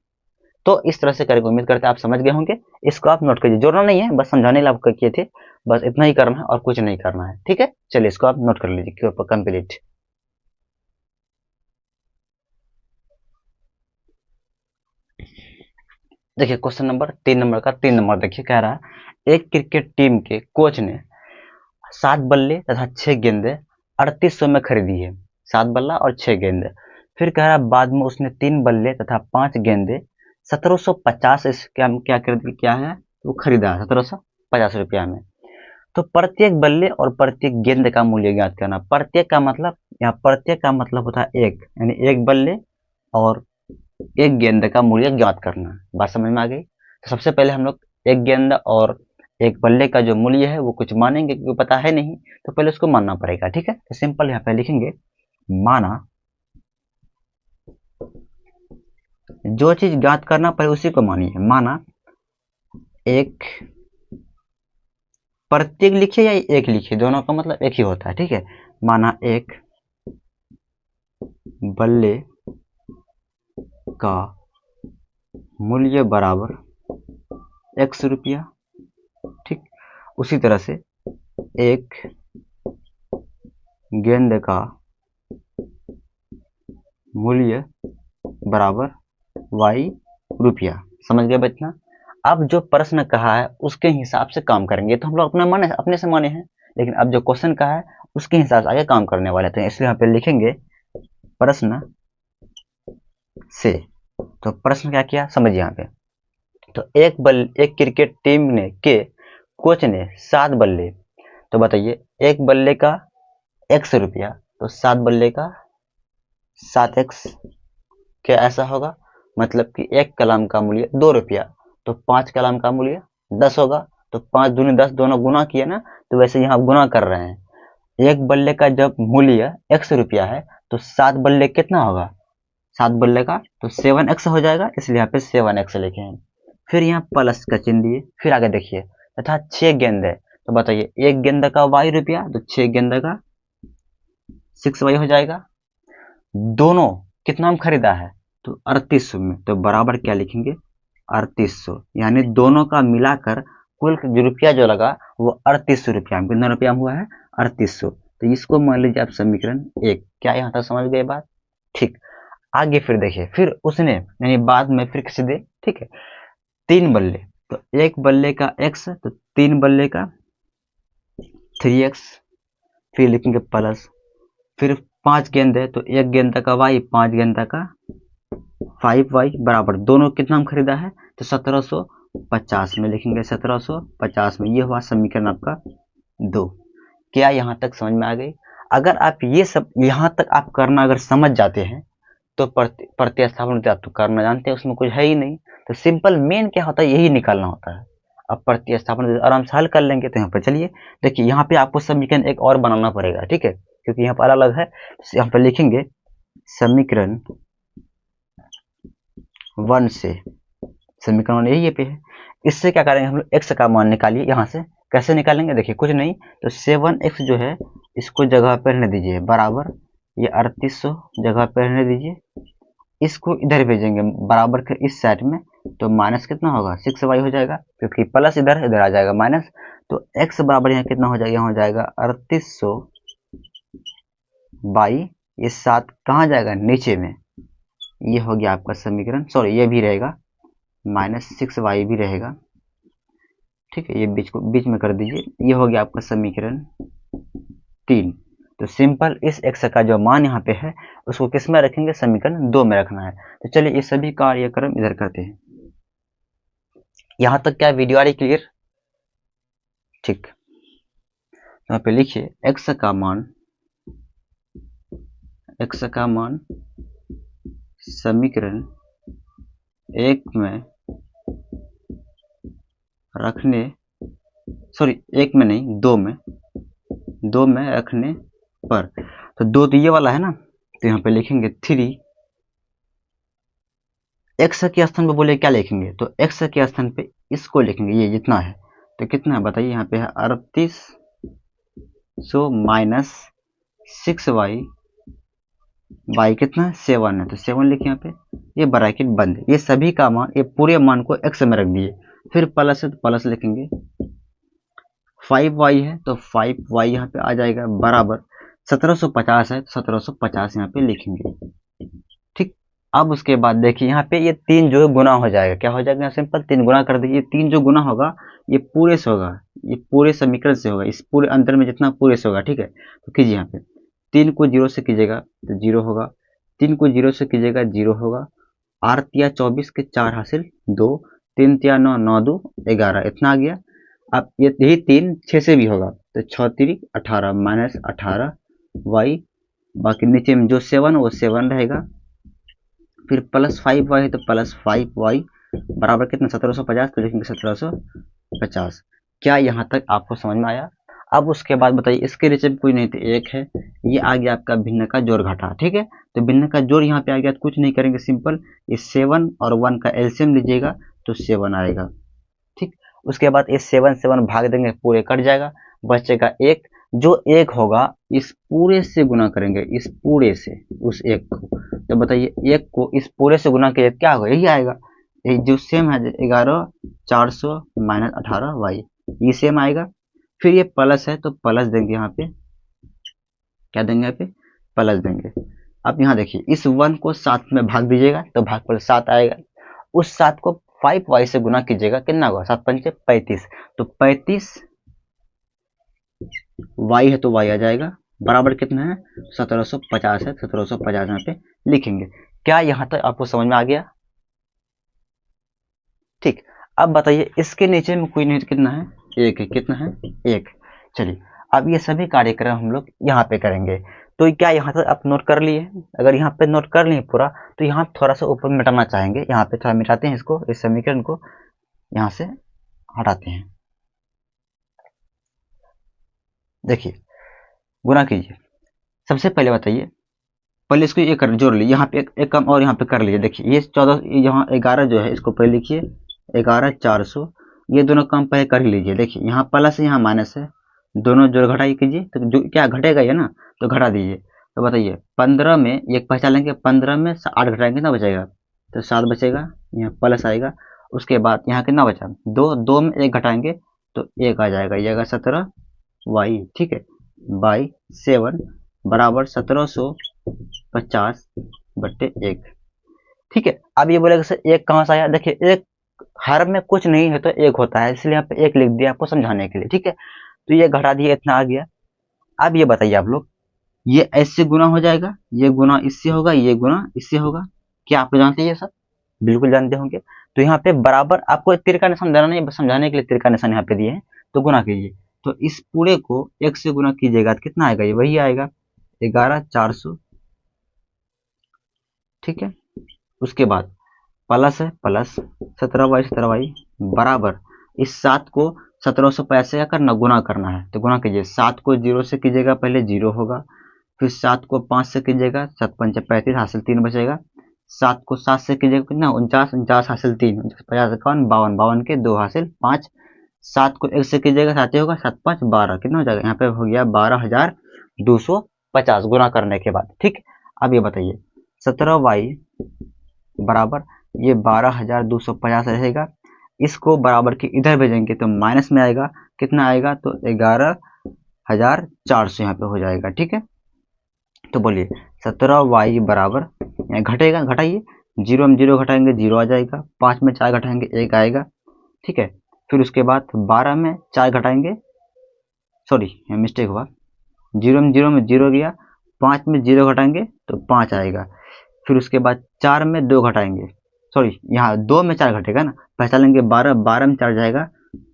तो इस तरह से करेंगे, उम्मीद करते हैं आप समझ गए होंगे। इसको आप नोट कीजिए, जोड़ना नहीं है, बस समझाने के लिए किए थे, बस इतना ही करना है और कुछ नहीं करना है। ठीक है, चलिए इसको आप नोट कर लीजिए कंप्लीट। देखिए क्वेश्चन नंबर 3 का 3 देखिए, कह रहा है एक क्रिकेट टीम के कोच ने 7 बल्ले तथा 6 गेंदे 3800 में खरीदी है, 7 बल्ला और 6 गेंदे। फिर कह रहा है बाद में उसने 3 बल्ले तथा 5 गेंदे 1750 क्या है वो खरीदा 1750 रुपया में। तो प्रत्येक बल्ले और प्रत्येक गेंद का मूल्य ज्ञात करना। प्रत्येक का मतलब, यहाँ प्रत्येक का मतलब होता है एक, यानी एक बल्ले और एक गेंद का मूल्य ज्ञात करना। बात समझ में आ गई? तो सबसे पहले हम लोग एक गेंद और एक बल्ले का जो मूल्य है वो कुछ मानेंगे, क्योंकि पता है नहीं तो पहले उसको मानना पड़ेगा। ठीक है, तो सिंपल यहाँ पे लिखेंगे, माना, जो चीज ज्ञात करना पड़े उसी को मानिए। माना एक, प्रत्येक लिखिए या एक लिखिए, दोनों का मतलब एक ही होता है। ठीक है, माना एक बल्ले का मूल्य बराबर x रुपया। ठीक, उसी तरह से एक गेंद का मूल्य बराबर y रुपया। समझ गए बच्चा? अब जो प्रश्न कहा है उसके हिसाब से काम करेंगे। तो हम लोग अपने से माने हैं, लेकिन अब जो क्वेश्चन कहा है उसके हिसाब से आगे काम करने वाले थे, इसलिए यहाँ पे लिखेंगे प्रश्न से। तो प्रश्न क्या किया समझिए यहाँ पे। तो एक क्रिकेट टीम ने के कोच ने 7 बल्ले, तो बताइए एक बल्ले का x रुपया, तो 7 बल्ले का 7x, क्या ऐसा होगा? मतलब कि एक कलाम का मूल्य 2 रुपया, तो 5 कलाम का मूल्य 10 होगा। तो 5 दूनी 10, दोनों गुना किया ना, तो वैसे यहाँ गुना कर रहे हैं। एक बल्ले का जब मूल्य x रुपया है तो 7 बल्ले कितना होगा? 7 बल्ले का तो 7x हो जाएगा, इसलिए यहाँ पे 7x लिखे हैं। फिर यहाँ प्लस का चिन्ह दिए। फिर आगे देखिए, तथा 6 गेंद है, तो बताइए एक गेंद का y रुपया, तो 6 गेंद का 6y हो जाएगा। दोनों कितना में खरीदा है? तो 3800 में, तो बराबर क्या लिखेंगे? 3800, यानी दोनों का मिलाकर कुल जो रुपया जो लगा वो 3800 रुपया में। कितना रुपया में हुआ है? 3800। तो इसको मान लीजिए आप समीकरण 1। क्या यहाँ तक समझ गए बात? ठीक। आगे फिर देखिए, फिर उसने यानी बाद में फिर किसी दे, ठीक है, 3 बल्ले, तो एक बल्ले का x, तो 3 बल्ले का 3x, फिर लिखेंगे प्लस। फिर 5 गेंद है, तो एक गेंद का y, 5 गेंद का 5y बराबर दोनों कितना में खरीदा है? तो 1750 में लिखेंगे, 1750 में। ये हुआ समीकरण आपका 2। क्या यहाँ तक समझ में आ गई? अगर आप ये सब यहाँ तक आप करना अगर समझ जाते हैं तो प्रतिस्थापन आप तो करना जानते हैं, उसमें कुछ है ही नहीं। तो सिंपल मेन क्या होता है, यही निकालना होता है। अब प्रतिस्थापन आराम से हल कर लेंगे। तो यहाँ पर चलिए देखिए, यहाँ पे आपको समीकरण एक और बनाना पड़ेगा, ठीक है, क्योंकि यहाँ पर अलग है। यहाँ पर लिखेंगे समीकरण 1 से, समीकरण 1 यही पे है। इससे क्या करेंगे हम लोग, x का मान निकालिए। यहाँ से कैसे निकालेंगे? देखिए कुछ नहीं, तो 7x जो है इसको जगह पर रहने दीजिए, बराबर ये 3800 जगह पर रहने दीजिए। इसको इधर भेजेंगे बराबर के इस साइड में, तो माइनस कितना होगा? 6y हो जाएगा, क्योंकि प्लस इधर इधर आ जाएगा माइनस। तो x बराबर यहाँ कितना हो जाएगा? यहाँ हो जाएगा 3800 बाई ये 7 कहाँ जाएगा? नीचे में। ये हो गया आपका समीकरण, सॉरी ये भी रहेगा माइनस 6y भी रहेगा, ठीक है, ये बीच में कर दीजिए। ये हो गया आपका समीकरण 3। तो सिंपल इस x का जो मान यहाँ पे है उसको किस में रखेंगे? समीकरण 2 में रखना है। तो चलिए ये सभी कार्यक्रम इधर करते हैं। यहाँ तक क्या वीडियो आ रही क्लियर? ठीक। यहाँ पे लिखिए x का मान समीकरण 1 में रखने, सॉरी 1 में नहीं 2 में रखने पर, तो 2 तो ये वाला है ना, तो यहाँ पे लिखेंगे 3। x के स्थान पे बोले क्या लिखेंगे? तो x के स्थान पे इसको लिखेंगे, ये जितना है। तो कितना है बताइए? यहाँ पे है 3800 माइनस 6y बाई कितना? 7 है, तो 7 लिखे यहाँ पे, ये ब्रैकेट बंद। ये सभी का मान, ये पूरे मान को x में रख दिए। फिर प्लस है तो प्लस लिखेंगे। 5y है तो 5y यहाँ पे आ जाएगा, बराबर 1750 है तो 1750 यहाँ पे लिखेंगे, ठीक। अब उसके बाद देखिए यहाँ पे ये 3 जो है गुना हो जाएगा। क्या हो जाएगा? सिंपल 3 गुना कर दीजिए। 3 जो गुना होगा ये पूरे से होगा, ये पूरे समीकरण से होगा, इस पूरे अंतर में जितना पूरे से होगा, ठीक है। तो कीजिए यहाँ पे 3 को 0 से कीजिएगा तो 0 होगा, 3 को 0 से कीजिएगा 0 होगा। 8 तिया 24 के 4 हासिल 2, 3 तिया 9, 9 2 11, इतना आ गया। अब ये यही 3 6 से भी होगा, तो 6 3 18 माइनस 18 वाई, बाकी नीचे में जो 7 वो 7 रहेगा। फिर प्लस 5y है तो प्लस 5y बराबर कितना? 1750, तो लिखेंगे 1750। क्या यहाँ तक आपको समझ में आया? अब उसके बाद बताइए, इसके नीचे कोई नहीं तो एक है, ये आ गया आपका भिन्न का जोड़ घटा, ठीक है। तो भिन्न का जोड़ यहाँ पे आ गया, तो कुछ नहीं करेंगे, सिंपल ये 7 और 1 का एलसीएम लीजिएगा तो 7 आएगा, ठीक। उसके बाद ये 7 7 भाग देंगे, पूरे कट जाएगा, बचेगा 1। जो 1 होगा इस पूरे से गुना करेंगे, इस पूरे से उस 1 को। तो बताइए 1 को इस पूरे से गुना किया क्या होगा? यही आएगा, ये जो सेम है 11 400 माइनस 18 वाई, ये सेम आएगा। फिर ये प्लस है तो प्लस देंगे, यहाँ पे क्या देंगे? यहाँ पे प्लस देंगे। अब यहाँ देखिए इस 1 को 7 में भाग दीजिएगा तो भाग पर 7 आएगा, उस 7 को 5y से गुना कीजिएगा, कितना होगा 7 पंचे 35, तो 35 y है तो y आ जाएगा, बराबर कितना है 1750 है, 1750 यहाँ पे लिखेंगे। क्या यहाँ तक आपको समझ में आ गया? ठीक, अब बताइए इसके नीचे में कोई नहीं, कितना है एक है, कितना है एक। चलिए अब ये सभी कार्यक्रम हम लोग यहाँ पे करेंगे। तो क्या यहाँ तक आप नोट कर लिए? अगर यहाँ पे नोट कर लिए पूरा, तो यहाँ थोड़ा सा ऊपर मिटाना चाहेंगे, यहाँ पे थोड़ा मिटाते हैं इसको, इस समीकरण को यहाँ से हटाते हैं। देखिए गुना कीजिए, सबसे पहले बताइए, पहले इसको एक कर जोड़ लीजिए, यहाँ पे एक कम और यहाँ पे कर लीजिए। देखिए ये 14, यहाँ 11 जो है इसको पहले लिखिए, 11 400, ये दोनों काम पहले कर ही लीजिए। देखिए यहाँ प्लस है यहाँ माइनस है, दोनों जोड़ घटाई कीजिए, तो जो क्या घटेगा ये ना, तो घटा दीजिए। तो बताइए 15 में एक पहचान लेंगे, 15 में 8 घटाएंगे कितना बचेगा, तो 7 बचेगा, यहाँ प्लस आएगा। उसके बाद यहाँ कितना बचा, 2, 2 में 1 घटाएंगे तो 1 आ जाएगा, ये आएगा 17y, ठीक है, बाई 7 बराबर 1750/1। ठीक है, अब ये बोलेगा सर एक कहाँ से आया? देखिए एक हर में कुछ नहीं है तो एक होता है, इसलिए यहाँ पे एक लिख दिया आपको समझाने के लिए। ठीक है, तो ये घटा दिया, इतना आ गया। अब ये बताइए आप लोग, ये ऐसे गुना हो जाएगा, ये गुना इससे होगा, ये गुना इससे होगा। क्या आप लोग जानते हैं ये सब? बिल्कुल जानते होंगे। तो यहाँ पे बराबर आपको तीर का निशान देना नहीं, बस समझाने के लिए तीर का निशान यहाँ पे दिए हैं, तो गुना कीजिए। तो इस पूरे को एक से गुना कीजिएगा तो कितना आएगा, ये वही आएगा 11 400। ठीक है, उसके बाद प्लस है, प्लस 17y बराबर इस 7 को 1750 से क्या करना, गुना करना है। तो गुना कीजिए, 7 को 0 से कीजिएगा, पहले 0 होगा, फिर 7 को 5 से कीजिएगा, 7 पंचे 35 हासिल 3 बचेगा। 7 को 7 से कीजिएगा कितना, 49, 49 हासिल 3, 50 51 52, 52 के 2 हासिल 5। 7 को 1 से कीजिएगा, 7 होगा, 7 5 12, कितना हो जाएगा, यहाँ पे हो गया 12,250 गुना करने के बाद। ठीक, अब ये बताइए 17y बराबर ये 12,250 रहेगा, इसको बराबर के इधर भेजेंगे तो माइनस में आएगा, कितना आएगा, तो 11,400 यहाँ पे हो जाएगा। ठीक है, तो बोलिए 17y बराबर, घटेगा, घटाइए, 0 में 0 घटाएंगे 0 आ जाएगा, 5 में 4 घटाएंगे 1 आएगा। ठीक है, फिर उसके बाद 12 में 4 घटाएंगे, सॉरी मिस्टेक हुआ, 0 में 0 गया, 5 में 0 घटाएंगे तो 5 आएगा। फिर उसके बाद 4 में 2 घटाएंगे, सॉरी यहाँ 2 में 4 घटेगा ना, पहचानेंगे 12, 12 में 4 जाएगा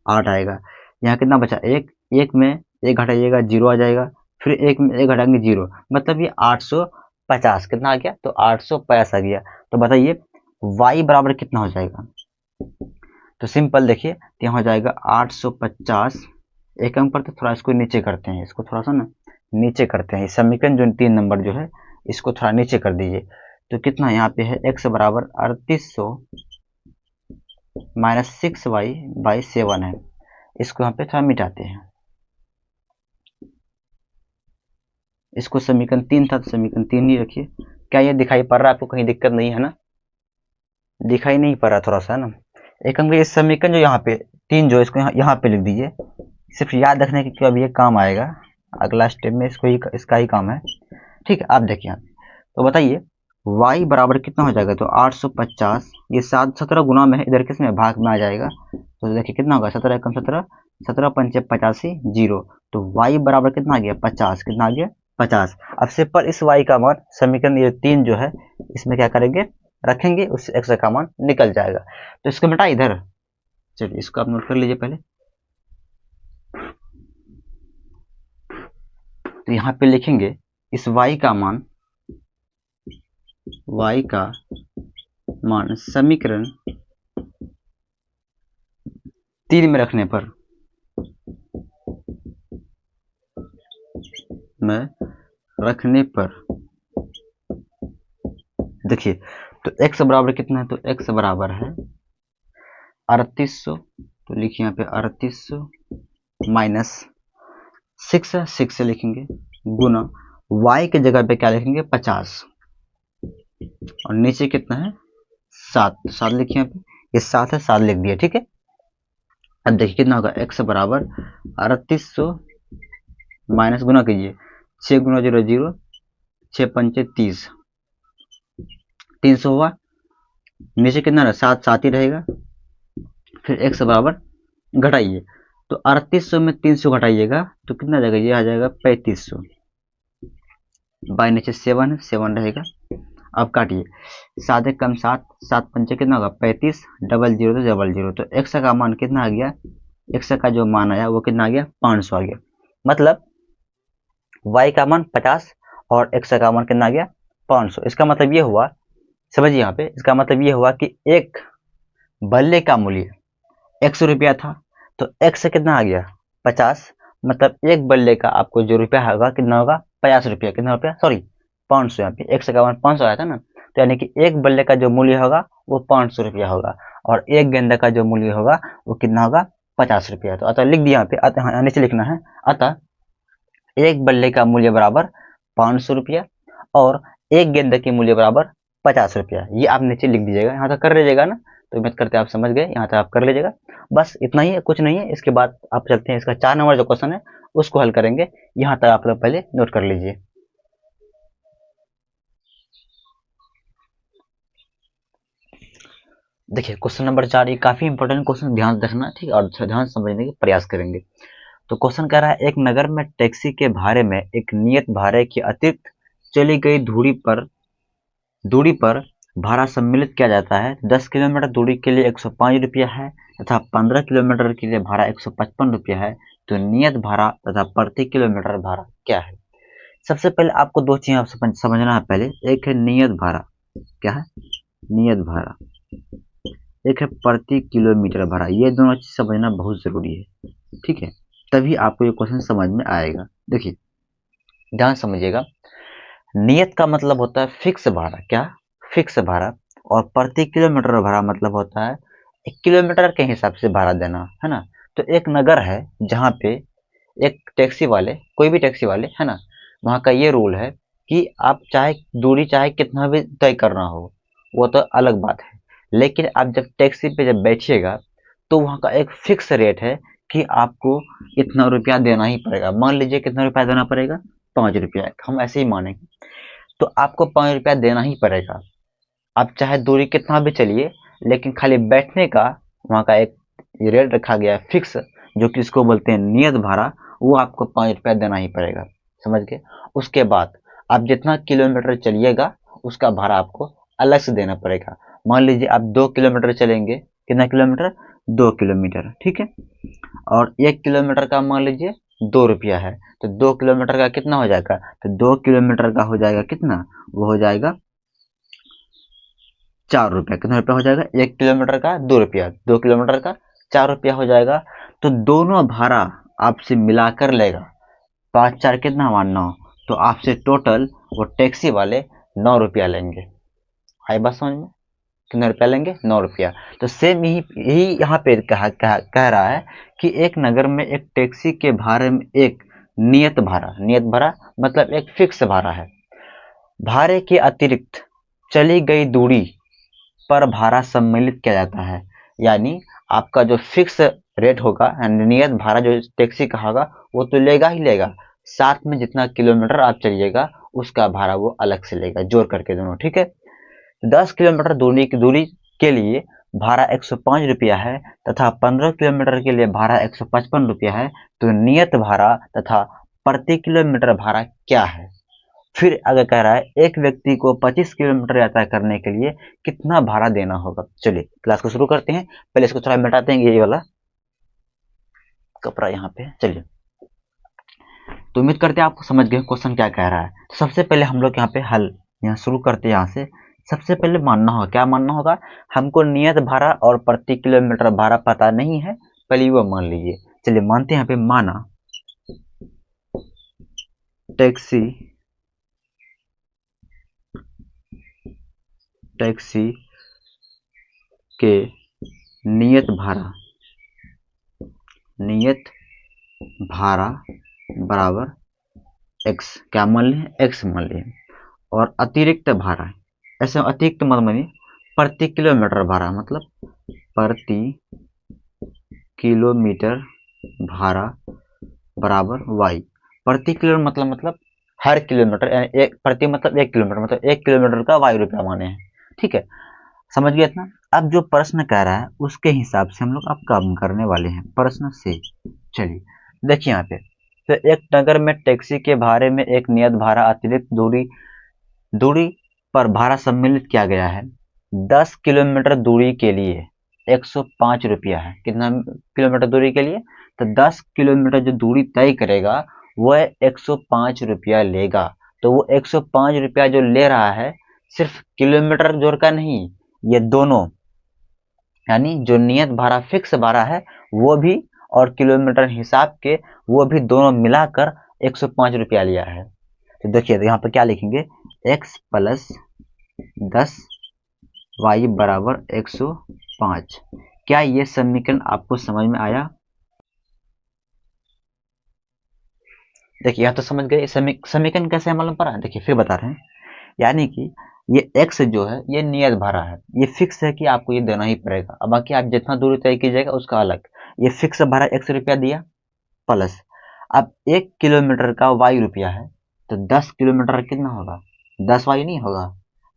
8 आएगा। यहाँ कितना बचा, 1, 1 में 1 घटाइएगा 0 आ जाएगा, फिर 1 में 1 घटाएंगे 0, मतलब ये 850 कितना आ गया, तो 850 आ गया। तो बताइए y बराबर कितना हो जाएगा, तो सिंपल देखिए, तो यहाँ हो जाएगा 850, एक अंक पर, तो थोड़ा इसको नीचे करते हैं, इसको थोड़ा सा ना नीचे करते हैं, समीकरण जो 3 नंबर जो है इसको थोड़ा नीचे कर दीजिए। तो कितना यहाँ पे है, x बराबर 3800 माइनस 6y/7 है, इसको यहाँ पे थोड़ा मिटाते हैं। इसको समीकरण 3 था तो समीकरण 3 ही रखिए। क्या ये दिखाई पड़ रहा है आपको, कहीं दिक्कत नहीं है ना? दिखाई नहीं पड़ रहा थोड़ा सा ना? एक अंक इस समीकरण जो यहाँ पे 3 जो इसको यहाँ पे लिख दीजिए, सिर्फ याद रखने के कि अब ये काम आएगा, अगला स्टेप में इसको ही, इसका ही काम है। ठीक है, आप देखिए यहाँ, तो बताइए y बराबर कितना हो जाएगा, तो 850, ये 17 गुना में है, इधर किस में, भाग में आ जाएगा। तो देखिए कितना होगा, 17 एकम 17, 17 पंचे 85 0, तो y बराबर कितना आ गया, 50, कितना आ गया 50। अब सिंपल इस y का मान समीकरण ये 3 जो है इसमें क्या करेंगे, रखेंगे, उस x का मान निकल जाएगा। तो इसको मिटा इधर, चलिए इसको आप नोट कर लीजिए पहले। तो यहाँ पे लिखेंगे इस y का मान समीकरण 3 में रखने पर, देखिए तो x बराबर कितना है, तो x बराबर है 3800, तो लिखिए यहाँ पे 3800 माइनस 6 से लिखेंगे, गुना y के जगह पे क्या लिखेंगे 50, और नीचे कितना है 7 लिखिए यहाँ पे, ये 7 है, 7 लिख दिया। ठीक है, अब देखिए कितना होगा, x बराबर 3800 माइनस, गुना कीजिए, 6 गुना 0 0, 6 पंचे 30, 300 हुआ, नीचे कितना रहा, 7 7 ही रहेगा, फिर x बराबर घटाइए, तो 3800 में 300 घटाइएगा तो कितना आ जाएगा, ये आ जाएगा 3500। बाई नीचे 7 है, 7 रहेगा। अब काटिए, 7 एक कम 7, 7 पंचे कितना होगा 35, डबल जीरो तो डबल जीरो, तो x का मान कितना आ गया, x का जो मान आया वो कितना आ गया 500 आ गया। मतलब y का मान 50 और x का मान कितना आ गया 500। इसका मतलब ये हुआ, समझिए यहाँ पे, इसका मतलब ये हुआ कि एक बल्ले का मूल्य 100 रुपया था, तो x कितना आ गया 50, मतलब एक बल्ले का आपको जो रुपया होगा कितना होगा 50 रुपया, कितना रुपया सॉरी 500, यहाँ पे x का मान 500 आया था ना, तो यानी कि एक बल्ले का जो मूल्य होगा वो 500 रुपया होगा और एक गेंदा का जो मूल्य होगा वो कितना होगा 50 रुपया। तो अतः लिख दिया यहाँ पे, अतः नीचे लिखना है, अतः एक बल्ले का मूल्य बराबर 500 रुपया और एक गेंद के मूल्य बराबर 50 रुपया। ये आप नीचे लिख दीजिएगा, यहाँ तक कर लीजिएगा ना, तो उम्मीद करते हैं आप समझ गए, यहाँ तक आप कर लीजिएगा, बस इतना ही है, कुछ नहीं है। इसके बाद आप चलते हैं इसका 4 नंबर जो क्वेश्चन है उसको हल करेंगे, यहाँ तक आप लोग पहले नोट कर लीजिए। देखिए क्वेश्चन नंबर 4 ये काफी इंपॉर्टेंट क्वेश्चन, ध्यान रखना ठीक है, और ध्यान समझने का प्रयास करेंगे। तो क्वेश्चन कह रहा है, एक नगर में टैक्सी के भाड़े में एक नियत भाड़े की अतिरिक्त चली गई दूरी पर भाड़ा सम्मिलित किया जाता है। 10 किलोमीटर दूरी के लिए 105 रुपया है तथा 15 किलोमीटर के लिए भाड़ा 155 रुपया है। तो नियत भाड़ा तथा प्रति किलोमीटर भाड़ा क्या है। सबसे पहले आपको दो चीजें आप समझना है। पहले एक है नियत भाड़ा, क्या है नियत भाड़ा, एक है प्रति किलोमीटर भाड़ा। ये दोनों चीज समझना बहुत जरूरी है, ठीक है, तभी आपको ये क्वेश्चन समझ में आएगा। देखिए ध्यान समझिएगा, नियत का मतलब होता है फिक्स भाड़ा, क्या फिक्स भाड़ा, और प्रति किलोमीटर भाड़ा मतलब होता है एक किलोमीटर के हिसाब से भाड़ा देना, है ना। तो एक नगर है जहाँ पे एक टैक्सी वाले, कोई भी टैक्सी वाले, है ना, वहाँ का ये रूल है कि आप चाहे दूरी चाहे कितना भी तय करना हो, वो तो अलग बात है, लेकिन आप जब टैक्सी पे जब बैठिएगा तो वहाँ का एक फिक्स रेट है कि आपको इतना रुपया देना ही पड़ेगा। मान लीजिए कितना रुपया देना पड़ेगा, 5 रुपया, हम ऐसे ही मानेंगे, तो आपको 5 रुपया देना ही पड़ेगा। आप चाहे दूरी कितना भी चलिए, लेकिन खाली बैठने का वहाँ का एक रेट रखा गया है फिक्स, जो कि इसको बोलते हैं नियत भाड़ा, वो आपको 5 रुपया देना ही पड़ेगा, समझ गए। उसके बाद आप जितना किलोमीटर चलिएगा उसका भाड़ा आपको अलग से देना पड़ेगा। मान लीजिए आप 2 किलोमीटर चलेंगे, कितना किलोमीटर 2 किलोमीटर, ठीक है, और 1 किलोमीटर का मान लीजिए 2 रुपया है, तो 2 किलोमीटर का कितना हो जाएगा, तो 2 किलोमीटर का हो जाएगा कितना, वो हो जाएगा 4 रुपया। कितना रुपया हो जाएगा, 1 किलोमीटर का 2 रुपया, 2 किलोमीटर का 4 रुपया हो जाएगा। तो दोनों भाड़ा आपसे मिलाकर लेगा, 5 4 कितना हुआ 9, तो आपसे टोटल वो टैक्सी वाले 9 रुपया लेंगे। आई बात समझ में, कितना रुपया लेंगे 9 रुपया। तो सेम यही यहाँ पे कह रहा है कि एक नगर में एक टैक्सी के भाड़े में एक नियत भाड़ा मतलब एक फिक्स भाड़ा है। भाड़े के अतिरिक्त चली गई दूरी पर भाड़ा सम्मिलित किया जाता है, यानी आपका जो फिक्स रेट होगा, नियत भाड़ा जो टैक्सी का होगा वो तो लेगा ही लेगा, साथ में जितना किलोमीटर आप चलिएगा उसका भाड़ा वो अलग से लेगा, जोड़ करके दोनों, ठीक है। 10 किलोमीटर दूरी के लिए भाड़ा 105 रुपया है तथा 15 किलोमीटर के लिए भाड़ा 155 रुपया है। तो नियत भाड़ा तथा प्रति किलोमीटर भाड़ा क्या है। फिर अगर कह रहा है एक व्यक्ति को 25 किलोमीटर यात्रा करने के लिए कितना भाड़ा देना होगा। चलिए क्लास को शुरू करते हैं, पहले इसको थोड़ा मिटाते हैं, ये वाला कपड़ा यहाँ पे। चलिए, तो उम्मीद करते हैं आपको समझ गए क्वेश्चन क्या कह रहा है। तो सबसे पहले हम लोग यहाँ पे हल यहाँ शुरू करते हैं। यहाँ से सबसे पहले मानना होगा, क्या मानना होगा, हमको नियत भाड़ा और प्रति किलोमीटर भाड़ा पता नहीं है, पहले वो मान लीजिए। चलिए मानते हैं, यहाँ पे माना टैक्सी के नियत भाड़ा बराबर x, क्या मान लिए x मान लिए, और अतिरिक्त भाड़ा, ऐसे अतिरिक्त मत मानिए, प्रति किलोमीटर भाड़ा मतलब प्रति किलोमीटर भाड़ा बराबर y। प्रति किलोमीटर मतलब हर किलोमीटर, एक प्रति मतलब 1 किलोमीटर, मतलब 1 किलोमीटर का y रुपया माने हैं, ठीक है, समझ गए इतना। अब जो प्रश्न कह रहा है उसके हिसाब से हम लोग अब काम करने वाले हैं प्रश्न से। चलिए देखिए यहाँ पे, तो एक नगर में टैक्सी के भाड़े में एक नियत भाड़ा अतिरिक्त दूरी दूरी पर भाड़ा सम्मिलित किया गया है। 10 किलोमीटर दूरी के लिए 105 रुपया है। कितना किलोमीटर दूरी के लिए? तो 10 किलोमीटर जो दूरी तय करेगा वह 105 रुपया लेगा। तो वो 105 रुपया जो ले रहा है सिर्फ किलोमीटर जोड़ का नहीं, ये दोनों, यानी जो नियत भाड़ा फिक्स भाड़ा है वो भी और किलोमीटर हिसाब के वो भी दोनों मिलाकर 105 रुपया लिया है। तो देखिए तो यहाँ पर क्या लिखेंगे, x प्लस 10 y बराबर 105। क्या ये समीकरण आपको समझ में आया? देखिए यहाँ तो समझ गए समीकरण कैसे है मालूम पड़ा? देखिए फिर बता रहे हैं, यानी कि ये x जो है ये नियत भाड़ा है, ये फिक्स है कि आपको ये देना ही पड़ेगा। अब बाकी आप जितना दूरी तय कीजिएगा उसका अलग। ये फिक्स भाड़ा 100 रुपया दिया, प्लस अब 1 किलोमीटर का y रुपया है, तो 10 किलोमीटर कितना होगा? 10 y नहीं होगा,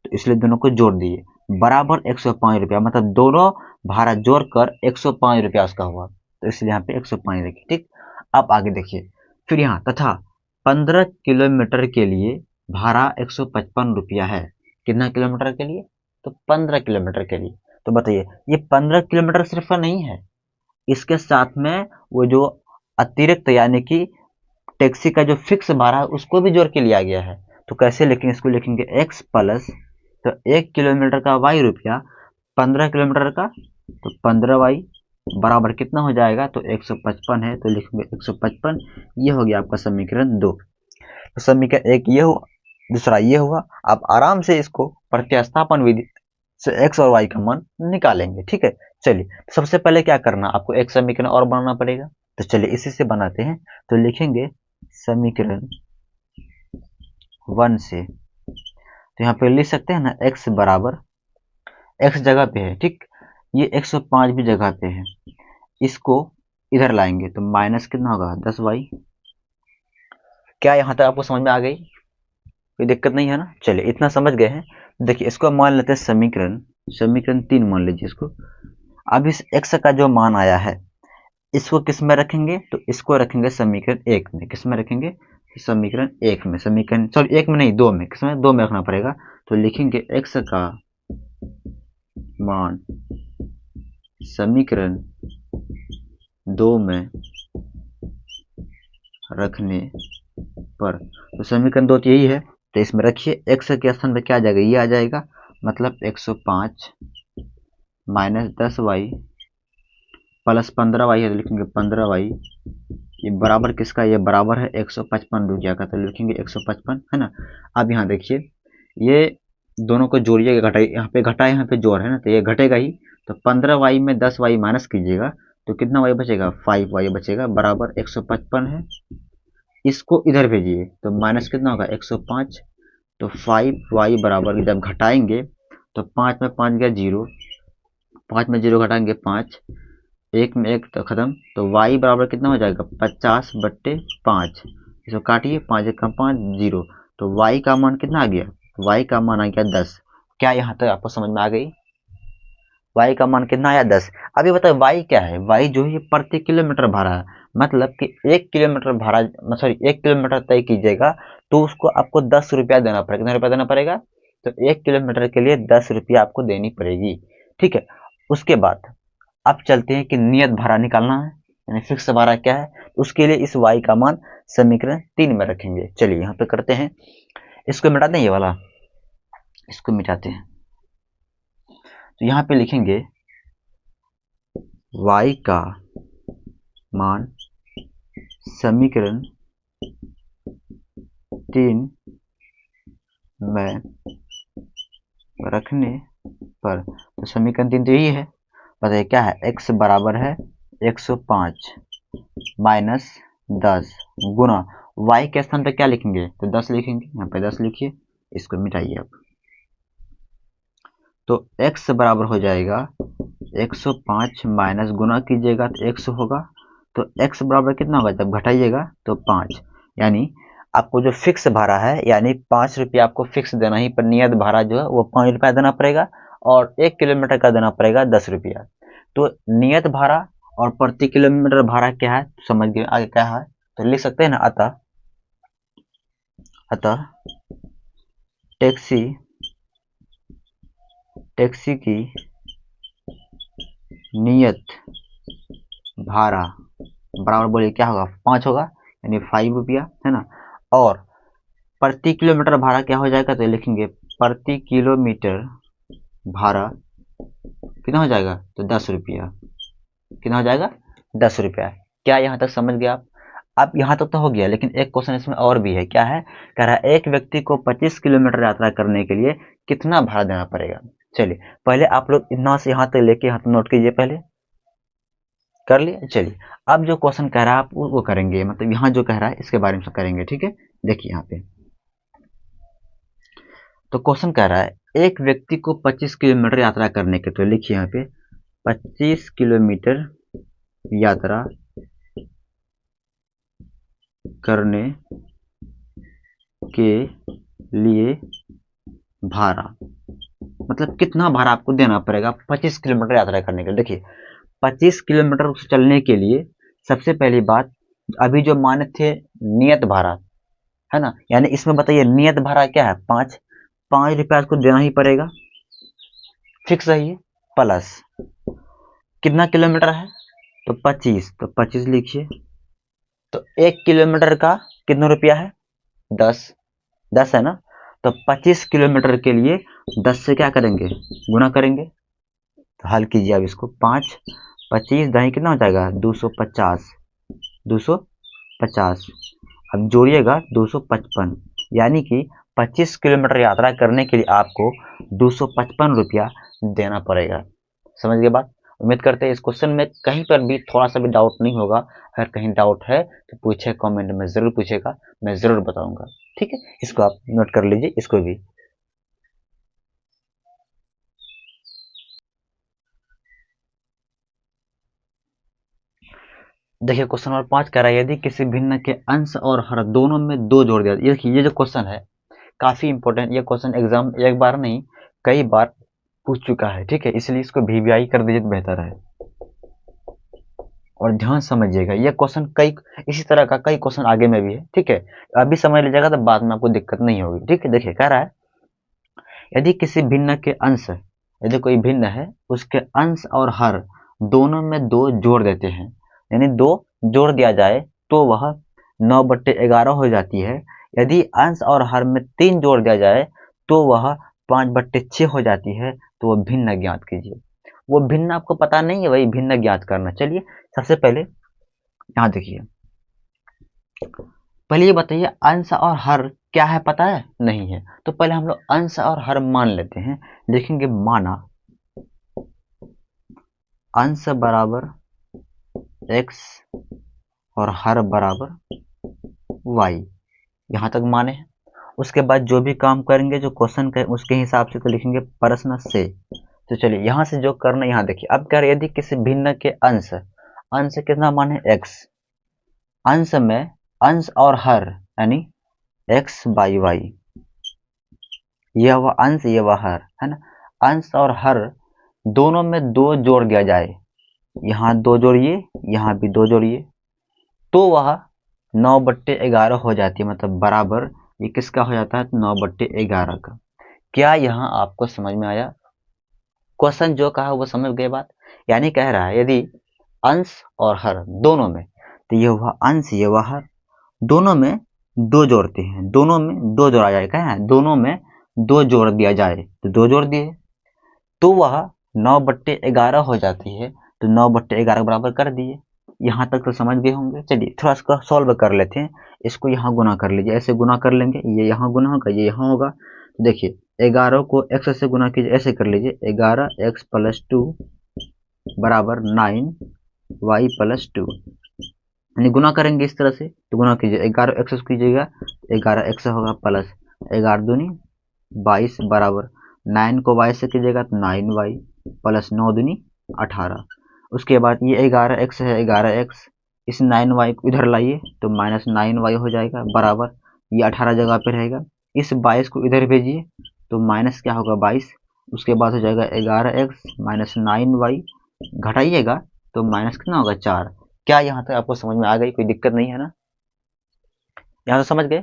तो इसलिए दोनों को जोड़ दिए बराबर 105 रुपया, मतलब दोनों भाड़ा जोड़कर 105 रुपया उसका हुआ, तो इसलिए यहाँ पे 105 लिखे। ठीक, अब आगे देखिए, फिर यहाँ तथा 15 किलोमीटर के लिए भाड़ा 155 रुपया है। कितना किलोमीटर के लिए? तो 15 किलोमीटर के लिए। तो बताइए ये 15 किलोमीटर सिर्फ नहीं है, इसके साथ में वो जो अतिरिक्त यानी कि टैक्सी का जो फिक्स भाड़ा है उसको भी जोड़ के लिया गया है। तो कैसे लिखेंगे इसको? लिखेंगे x प्लस, तो 1 किलोमीटर का y रुपया, 15 किलोमीटर का तो 15y बराबर कितना हो जाएगा? तो 155 है, तो लिखेंगे 155। ये हो गया आपका समीकरण 2। तो समीकरण 1 ये हुआ, दूसरा ये हुआ। आप आराम से इसको प्रतिस्थापन विधि से x और y का मान निकालेंगे। ठीक है, चलिए सबसे पहले क्या करना, आपको एक समीकरण और बनाना पड़ेगा। तो चलिए इसी से बनाते हैं। तो लिखेंगे समीकरण 1 से, तो यहाँ पे लिख सकते हैं ना, x बराबर, x जगह पे है, ठीक, ये 105 भी जगह पे है, इसको इधर लाएंगे तो माइनस कितना होगा? 10y। क्या यहाँ तक आपको समझ में आ गई? कोई दिक्कत नहीं है ना? चलिए इतना समझ गए हैं। देखिए इसको मान लेते हैं समीकरण 3 मान लीजिए इसको। अब इस x का जो मान आया है इसको किस में रखेंगे? तो इसको रखेंगे समीकरण 1 में। किस में रखेंगे? समीकरण 1 में, समीकरण सॉरी 1 में नहीं 2 में। किसमें? 2 में रखना पड़ेगा। तो लिखेंगे x का मान समीकरण 2 में रखने पर, तो समीकरण 2 तो यही है, तो इसमें रखिए x के स्थान पर क्या आ जाएगा? ये आ जाएगा, मतलब 105 माइनस 10y प्लस 15y है, तो लिखेंगे 15y। ये बराबर किसका? ये बराबर है 155 रुपया का, तो लिखेंगे 155, है ना। अब यहाँ देखिए, ये दोनों को जोड़िएगा, घटाइए, यहाँ पे घटा यहाँ पे जोड़ है ना, तो ये घटेगा ही। तो 15y में 10y माइनस कीजिएगा तो कितना y बचेगा? 5y बचेगा, बराबर 155 है। इसको इधर भेजिए तो माइनस कितना होगा? 105। तो 5y बराबर, जब घटाएंगे तो 5 में 5 गया 0, 5 में 0 घटाएंगे 5, 1 में 1 तो खत्म। तो y बराबर कितना हो जाएगा? 50/5। इसको काटिए, 5 1 5 0। तो y का मान कितना आ गया? y का मान आ गया 10। क्या यहाँ तक आपको समझ में आ गई? y का मान कितना आया? 10। अभी बताओ y क्या है? y जो है प्रति किलोमीटर भाड़ा है, मतलब कि 1 किलोमीटर भाड़ा, सॉरी 1 किलोमीटर तय कीजिएगा तो उसको आपको 10 रुपया देना पड़ेगा। कितना रुपया देना पड़ेगा? तो 1 किलोमीटर के लिए 10 रुपया आपको देनी पड़ेगी। ठीक है, उसके बाद अब चलते हैं कि नियत भाड़ा निकालना है, यानी फिक्स भाड़ा क्या है। उसके लिए इस y का मान समीकरण 3 में रखेंगे। चलिए यहाँ पे करते हैं, इसको मिटाते हैं, ये वाला इसको मिटाते हैं। तो यहाँ पे लिखेंगे y का मान समीकरण 3 में रखने पर, तो समीकरण 3 तो यही है, बताइए क्या है? x बराबर है 105 माइनस 10 गुना y के स्थान पे क्या लिखेंगे? तो 10 लिखेंगे, यहाँ पे 10 लिखिए, इसको मिटाइए आप। तो x बराबर हो जाएगा 105 माइनस गुना कीजिएगा तो 100 होगा। तो x बराबर कितना होगा? जब घटाइएगा तो 5, यानी आपको जो फिक्स भाड़ा है, यानी 5 रुपया आपको फिक्स देना ही पर, नियत भाड़ा जो है वो 5 रुपया देना पड़ेगा, और 1 किलोमीटर का देना पड़ेगा 10 रुपया। तो नियत भाड़ा और प्रति किलोमीटर भाड़ा क्या है समझ गए आगे क्या है, तो लिख सकते हैं ना, अतः टैक्सी की नियत भाड़ा बराबर बोलिए क्या होगा, 5 होगा, यानी 5 रुपया, है ना। और प्रति किलोमीटर भाड़ा क्या हो जाएगा, तो लिखेंगे प्रति किलोमीटर भाड़ा कितना हो जाएगा, तो 10 रुपया। कितना हो जाएगा, 10 रुपया। क्या यहाँ तक समझ गए आप? अब यहाँ तक तो हो गया, लेकिन एक क्वेश्चन इसमें और भी है। क्या है, कह रहा है एक व्यक्ति को 25 किलोमीटर यात्रा करने के लिए कितना भाड़ा देना पड़ेगा। चलिए पहले आप लोग यहाँ से यहाँ तक लेके यहाँ तक नोट कीजिए, पहले कर लिया। चलिए अब जो क्वेश्चन कह रहा है आप वो करेंगे, मतलब यहाँ जो कह रहा है इसके बारे में करेंगे, ठीक है। देखिए यहाँ पे तो क्वेश्चन कह रहा है एक व्यक्ति को 25 किलोमीटर यात्रा करने के, तो लिखिए यहाँ पे 25 किलोमीटर यात्रा करने के लिए भाड़ा, मतलब कितना भाड़ा आपको देना पड़ेगा 25 किलोमीटर यात्रा करने के लिए। देखिए 25 किलोमीटर चलने के लिए सबसे पहली बात, अभी जो माने थे नियत भाड़ा, है ना, यानी इसमें बताइए नियत भाड़ा क्या है, 5 रुपया आपको देना ही पड़ेगा, फिक्स है ये। प्लस कितना किलोमीटर है, तो 25, तो 25 लिखिए। तो 1 किलोमीटर का कितना रुपया है, 10 है ना। तो 25 किलोमीटर के लिए 10 से क्या करेंगे, गुना करेंगे। तो हल कीजिए अब इसको, 5 25 दही कितना हो जाएगा, 250, 250। अब जोड़िएगा 255, यानी कि 25 किलोमीटर यात्रा करने के लिए आपको 255 रुपया देना पड़ेगा। समझ गए बात? उम्मीद करते हैं इस क्वेश्चन में कहीं पर भी थोड़ा सा भी डाउट नहीं होगा। अगर कहीं डाउट है तो पूछे, कमेंट में जरूर पूछेगा, मैं जरूर बताऊंगा, ठीक है। इसको आप नोट कर लीजिए, इसको भी। देखिए क्वेश्चन नंबर 5 कह रहा है यदि किसी भिन्न के अंश और हर दोनों में 2 जोड़ दिया। देखिए ये जो क्वेश्चन है काफी इंपॉर्टेंट, ये क्वेश्चन एग्जाम एक बार नहीं कई बार पूछ चुका है, ठीक है, इसलिए इसको वीवीआई कर दीजिए तो बेहतर है। और ध्यान समझिएगा ये क्वेश्चन कई इसी तरह का कई क्वेश्चन आगे में भी है, ठीक है। अभी समझ लीजिएगा तो बाद में आपको दिक्कत नहीं होगी, ठीक है। देखिए कह रहा है यदि किसी भिन्न के अंश, यदि कोई भिन्न है उसके अंश और हर दोनों में 2 जोड़ देते हैं, यानी 2 जोड़ दिया जाए तो वह 9/11 हो जाती है। यदि अंश और हर में 3 जोड़ दिया जाए तो वह 5/6 हो जाती है। तो वह भिन्न ज्ञात कीजिए। वो भिन्न आपको पता नहीं है, वही भिन्न ज्ञात करना। चलिए सबसे पहले यहाँ देखिए, पहले ये बताइए अंश और हर क्या है, पता है नहीं है। तो पहले हम लोग अंश और हर मान लेते हैं, लिखेंगे माना अंश बराबर x और हर बराबर y, यहाँ तक माने हैं। उसके बाद जो भी काम करेंगे जो क्वेश्चन का उसके हिसाब से तो लिखेंगे प्रश्न से। तो चलिए यहाँ से जो करना, यहाँ देखिए अब कह रहे यदि किसी भिन्न के अंश, अंश कितना माने x, अंश में अंश और हर यानी x बाई वाई, यह वह अंश ये वह हर, है ना। अंश और हर दोनों में 2 जोड़ दिया जाए, यहाँ 2 जोड़िए, यहाँ भी 2 जोड़िए, तो वह 9/11 हो जाती है, मतलब बराबर ये किसका हो जाता है, 9/11 का। क्या यहाँ आपको समझ में आया? क्वेश्चन जो कहा वो समझ गए बात। यानी कह रहा है यदि अंश और हर दोनों में, तो ये वह अंश ये वह हर, दोनों में 2 जोड़ते हैं, दोनों में 2 जोड़ा जाए, क्या है, दोनों में 2 जोड़ दिया जाए, तो 2 जोड़ दिए तो वह 9/11 हो जाती है। तो 9/11 बराबर कर दिए। यहाँ तक तो समझ गए होंगे। चलिए थोड़ा इसका सॉल्व कर लेते हैं। इसको यहाँ गुना कर लीजिए, ऐसे गुना कर लेंगे, ये यहाँ गुना होगा, ये यहाँ होगा। तो देखिए 11 को x से गुना कीजिए, ऐसे कर लीजिए 11x + 2 बराबर 9y + 2, यानी गुना करेंगे इस तरह से। तो गुना कीजिए 11x कीजिएगा, 11x होगा प्लस 11 दूनी 22 बराबर 9 को y से कीजिएगा तो 9y प्लस 9 दूनी 18। उसके बाद ये 11x है, 11x इस 9y को इधर लाइए तो -9y हो जाएगा बराबर ये 18 जगह पे रहेगा। इस 22 को इधर भेजिए तो माइनस क्या होगा 22 उसके बाद हो जाएगा 11x माइनस 9y, घटाइएगा तो माइनस कितना होगा 4। क्या यहाँ तक आपको समझ में आ गई? कोई दिक्कत नहीं है ना? यहाँ तो समझ गए,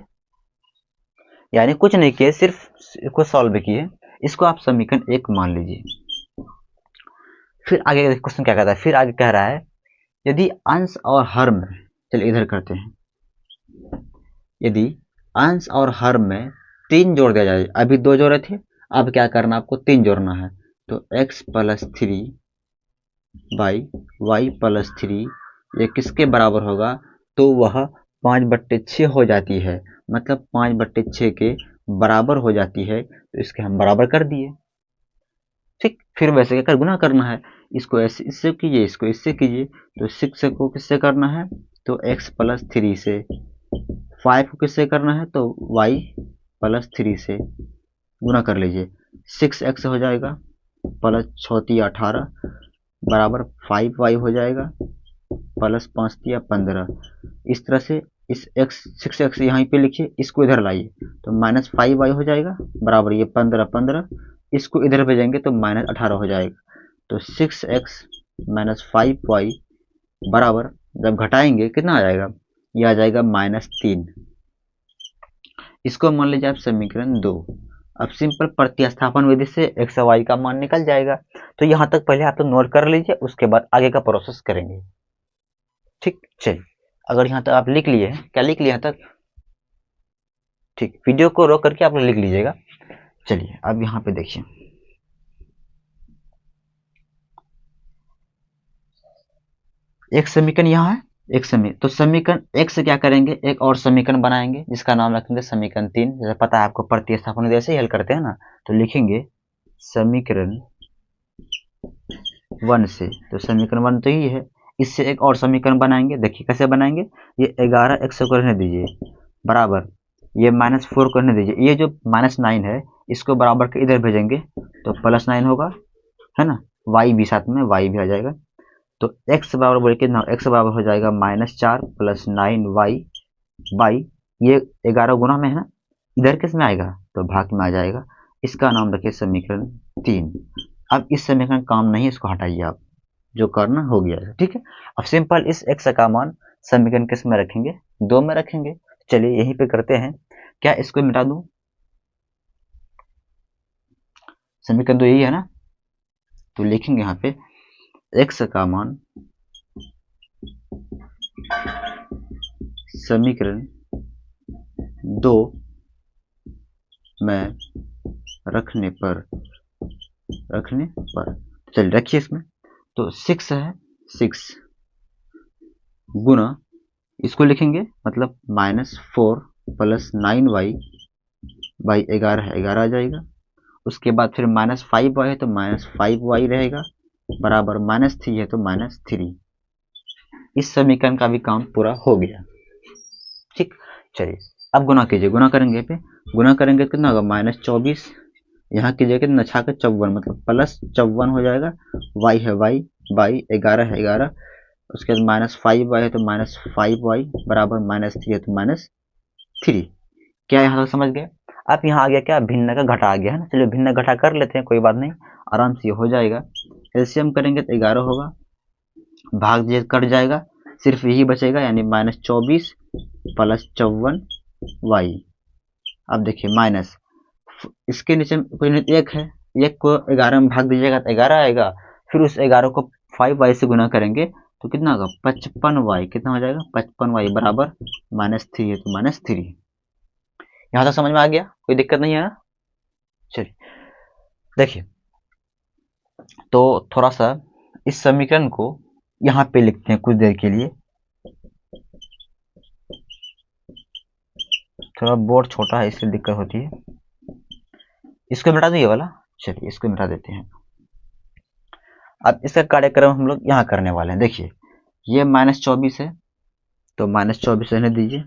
यानी कुछ नहीं किए, सिर्फ इसको सॉल्व किए। इसको आप समीकरण 1 मान लीजिए। फिर आगे क्वेश्चन क्या कहता है, फिर आगे कह रहा है यदि अंश और हर में, चलिए इधर करते हैं, यदि अंश और हर में 3 जोड़ दिया जाए, अभी 2 जोड़े थे, अब क्या करना, आपको 3 जोड़ना है। तो x plus 3 by y plus 3 ये किसके बराबर होगा? तो वह 5/6 हो जाती है, मतलब 5/6 के बराबर हो जाती है। तो इसके हम बराबर कर दिए। ठीक, फिर वैसे क्या कर, गुना करना है। इसको ऐसे इससे कीजिए, इसको इससे कीजिए। तो 6 को किससे करना है? तो x प्लस 3 से। 5 को किससे करना है? तो y प्लस 3 से गुना कर लीजिए। 6x हो जाएगा प्लस 6 18 बराबर 5y हो जाएगा प्लस 5 15। इस तरह से इस x 6x यहाँ पे लिखिए, इसको इधर लाइए तो माइनस 5y हो जाएगा बराबर ये 15 15। इसको इधर भेजेंगे तो माइनस 18 हो जाएगा। तो 6x माइनस 5y बराबर, जब घटाएंगे कितना आ जाएगा? ये आ जाएगा -3। इसको मान लीजिए आप समीकरण 2। अब सिंपल प्रतिस्थापन विधि से x और y का मान निकल जाएगा। तो यहाँ तक पहले आप तो नोट कर लीजिए, उसके बाद आगे का प्रोसेस करेंगे। ठीक, चलिए अगर यहाँ तक आप लिख लिए हैं, क्या लिख लिए यहाँ तक? ठीक, वीडियो को रोक करके आप लिख लीजिएगा। चलिए अब यहाँ पे देखिए, एक समीकरण यहाँ है, एक समीकरण, तो समीकरण एक से क्या करेंगे, एक और समीकरण बनाएंगे जिसका नाम रखेंगे समीकरण 3। जैसे पता है आपको प्रतिस्थापन जैसे ही हल करते हैं ना, तो लिखेंगे समीकरण 1 से। तो समीकरण 1 तो ही है, इससे एक और समीकरण बनाएंगे। देखिए कैसे बनाएंगे, ये 11x को रहने दीजिए बराबर, ये -4 को रहने दीजिए, ये जो -9 है इसको बराबर के इधर भेजेंगे तो +9 होगा, है ना। y भी साथ में, y भी आ जाएगा। तो x बराबर बोले कितना, x बराबर हो जाएगा -4 + 9y बाई, ये 11 गुना में है ना, इधर किस में आएगा तो भाग में आ जाएगा। इसका नाम रखिए समीकरण 3। अब इस समीकरण काम नहीं, इसको हटाइए आप, जो करना हो गया है, ठीक है। अब सिंपल इस x का मान समीकरण किस में रखेंगे, 2 में रखेंगे। चलिए यहीं पे करते हैं, क्या इसको मिटा दूं, समीकरण तो यही है ना। तो लिखेंगे यहाँ पे x का मान समीकरण 2 में रखने पर चलिए रखिए इसमें। तो 6 है, 6 गुना, इसको लिखेंगे मतलब -4 + 9y बाई 11 है, 11 आ जाएगा। उसके बाद फिर -5y है तो -5y रहेगा बराबर -3 है तो -3। इस समीकरण का भी काम पूरा हो गया। ठीक, चलिए अब गुना कीजिए, गुना करेंगे पे, गुना करेंगे कितना होगा -24, यहाँ कीजिए कितना 6 का 54 मतलब +54 हो जाएगा। y है y बाई 11 है 11, उसके बाद -5y है तो -5y बराबर -3 है तो -3। क्या यहाँ तक समझ गए? अब यहाँ आ गया क्या, भिन्न का घटा आ गया है ना। चलिए भिन्न घटा कर लेते हैं, कोई बात नहीं, आराम से हो जाएगा। एलसीएम करेंगे तो 11 होगा, भाग जे कट जाएगा, सिर्फ यही बचेगा यानी -24 + 54y। अब देखिए माइनस, इसके नीचे कोई नहीं, एक है, एक को 11 में भाग दीजिएगा तो 11 आएगा, फिर उस 11 को 5y से गुना करेंगे तो कितना होगा 55y, कितना हो जाएगा 55y बराबर -3 है तो -3। यहाँ तक समझ में आ गया, कोई दिक्कत नहीं है ना। चलिए देखिए, तो थोड़ा सा इस समीकरण को यहाँ पे लिखते हैं कुछ देर के लिए। थोड़ा बोर्ड छोटा है इसलिए दिक्कत होती है, इसको मिटा दो ये वाला। चलिए इसको मिटा देते हैं। अब इसका कार्यक्रम हम लोग यहाँ करने वाले हैं। देखिए ये -24 है तो -24 रहने दीजिए,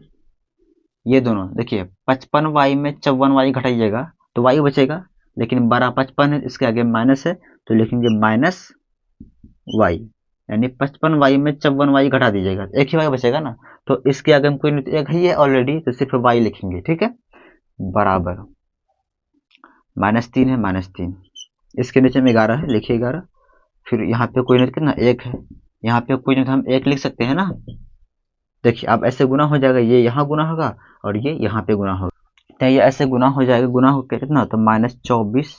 ये दोनों देखिए 55y में 54y घटाइएगा तो y बचेगा, लेकिन 55 है इसके आगे माइनस है तो लिखेंगे -y, यानी 55y में 54y घटा दीजिएगा, एक ही y बचेगा ना। तो इसके आगे हम कोई नहीं, एक ही है ऑलरेडी तो सिर्फ y लिखेंगे, ठीक है, बराबर -3 है -3। इसके नीचे में 11 है, लिखिए 11। फिर यहाँ पे कोई नहीं कितना 1 है, यहाँ पे कोई नहीं तो हम 1 लिख सकते हैं ना। देखिए अब ऐसे गुना हो जाएगा, ये यहाँ गुना होगा और ये यहाँ पे गुना होगा, तो ये ऐसे गुना हो जाएगा, गुना हो के कितना तो -24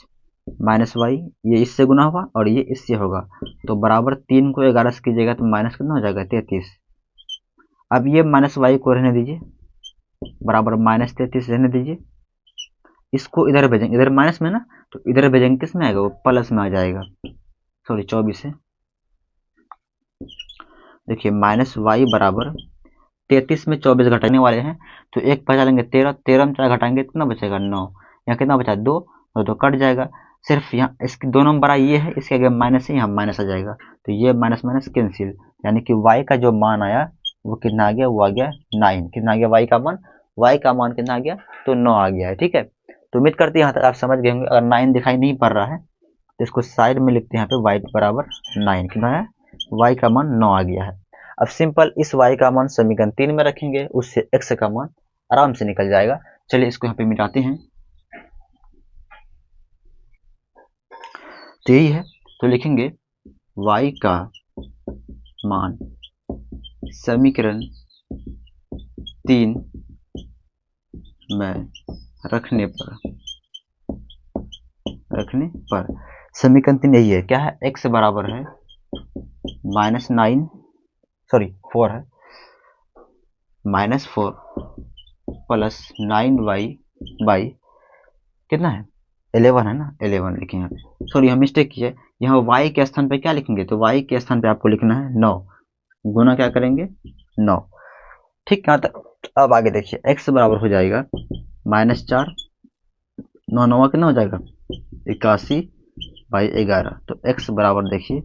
माइनस वाई, ये इससे गुना होगा और ये इससे होगा, तो बराबर 3 को 11 से कीजिएगा तो माइनस कितना हो जाएगा 33। अब ये माइनस वाई को रहने दीजिए, बराबर -33 रहने दीजिए। इसको इधर भेजेंगे, इधर माइनस में ना, तो इधर भेजेंगे किस में आएगा, वो प्लस में आ जाएगा, सॉरी 24 है। देखिए माइनस वाई बराबर 33 में 24 घटाने वाले हैं, तो एक बचा लेंगे 13, 13 में 4 घटाएंगे कितना बचेगा 9, यहाँ कितना बचा 2, तो 2 कट जाएगा। सिर्फ यहाँ इसकी 2 नंबर आई ये है, इसके आगे माइनस है, यहाँ माइनस आ जाएगा, तो ये माइनस माइनस कैंसिल, यानी कि y का जो मान आया वो कितना आ गया, वो आ गया 9। कितना आ गया y का मान, y का मान कितना आ गया, तो 9 आ गया है। ठीक है, तो उम्मीद करते हैं यहाँ तक आप समझ गए होंगे। अगर 9 दिखाई नहीं पड़ रहा है तो इसको साइड में लिखते हैं, यहाँ पे y बराबर 9 कितना है, y का मान 9 आ गया है। अब सिंपल इस y का मान समीकरण 3 में रखेंगे, उससे x का मान आराम से निकल जाएगा। चलिए इसको यहाँ पे मिटाते हैं, तो यही है, तो लिखेंगे y का मान समीकरण 3 में रखने पर समीकरण 3 यही है, क्या है, x बराबर है -9, सॉरी 4 है, -4 प्लस 9y बाई कितना है 11 है ना, 11 लिखें यहाँ पे, सॉरी हम मिस्टेक की है, यहाँ y के स्थान पे क्या लिखेंगे, तो y के स्थान पे आपको लिखना है 9, गुना क्या करेंगे 9। ठीक, यहाँ तक। अब आगे देखिए x बराबर हो जाएगा -4, 9 9 कितना हो जाएगा 81 बाई 11, तो x बराबर देखिए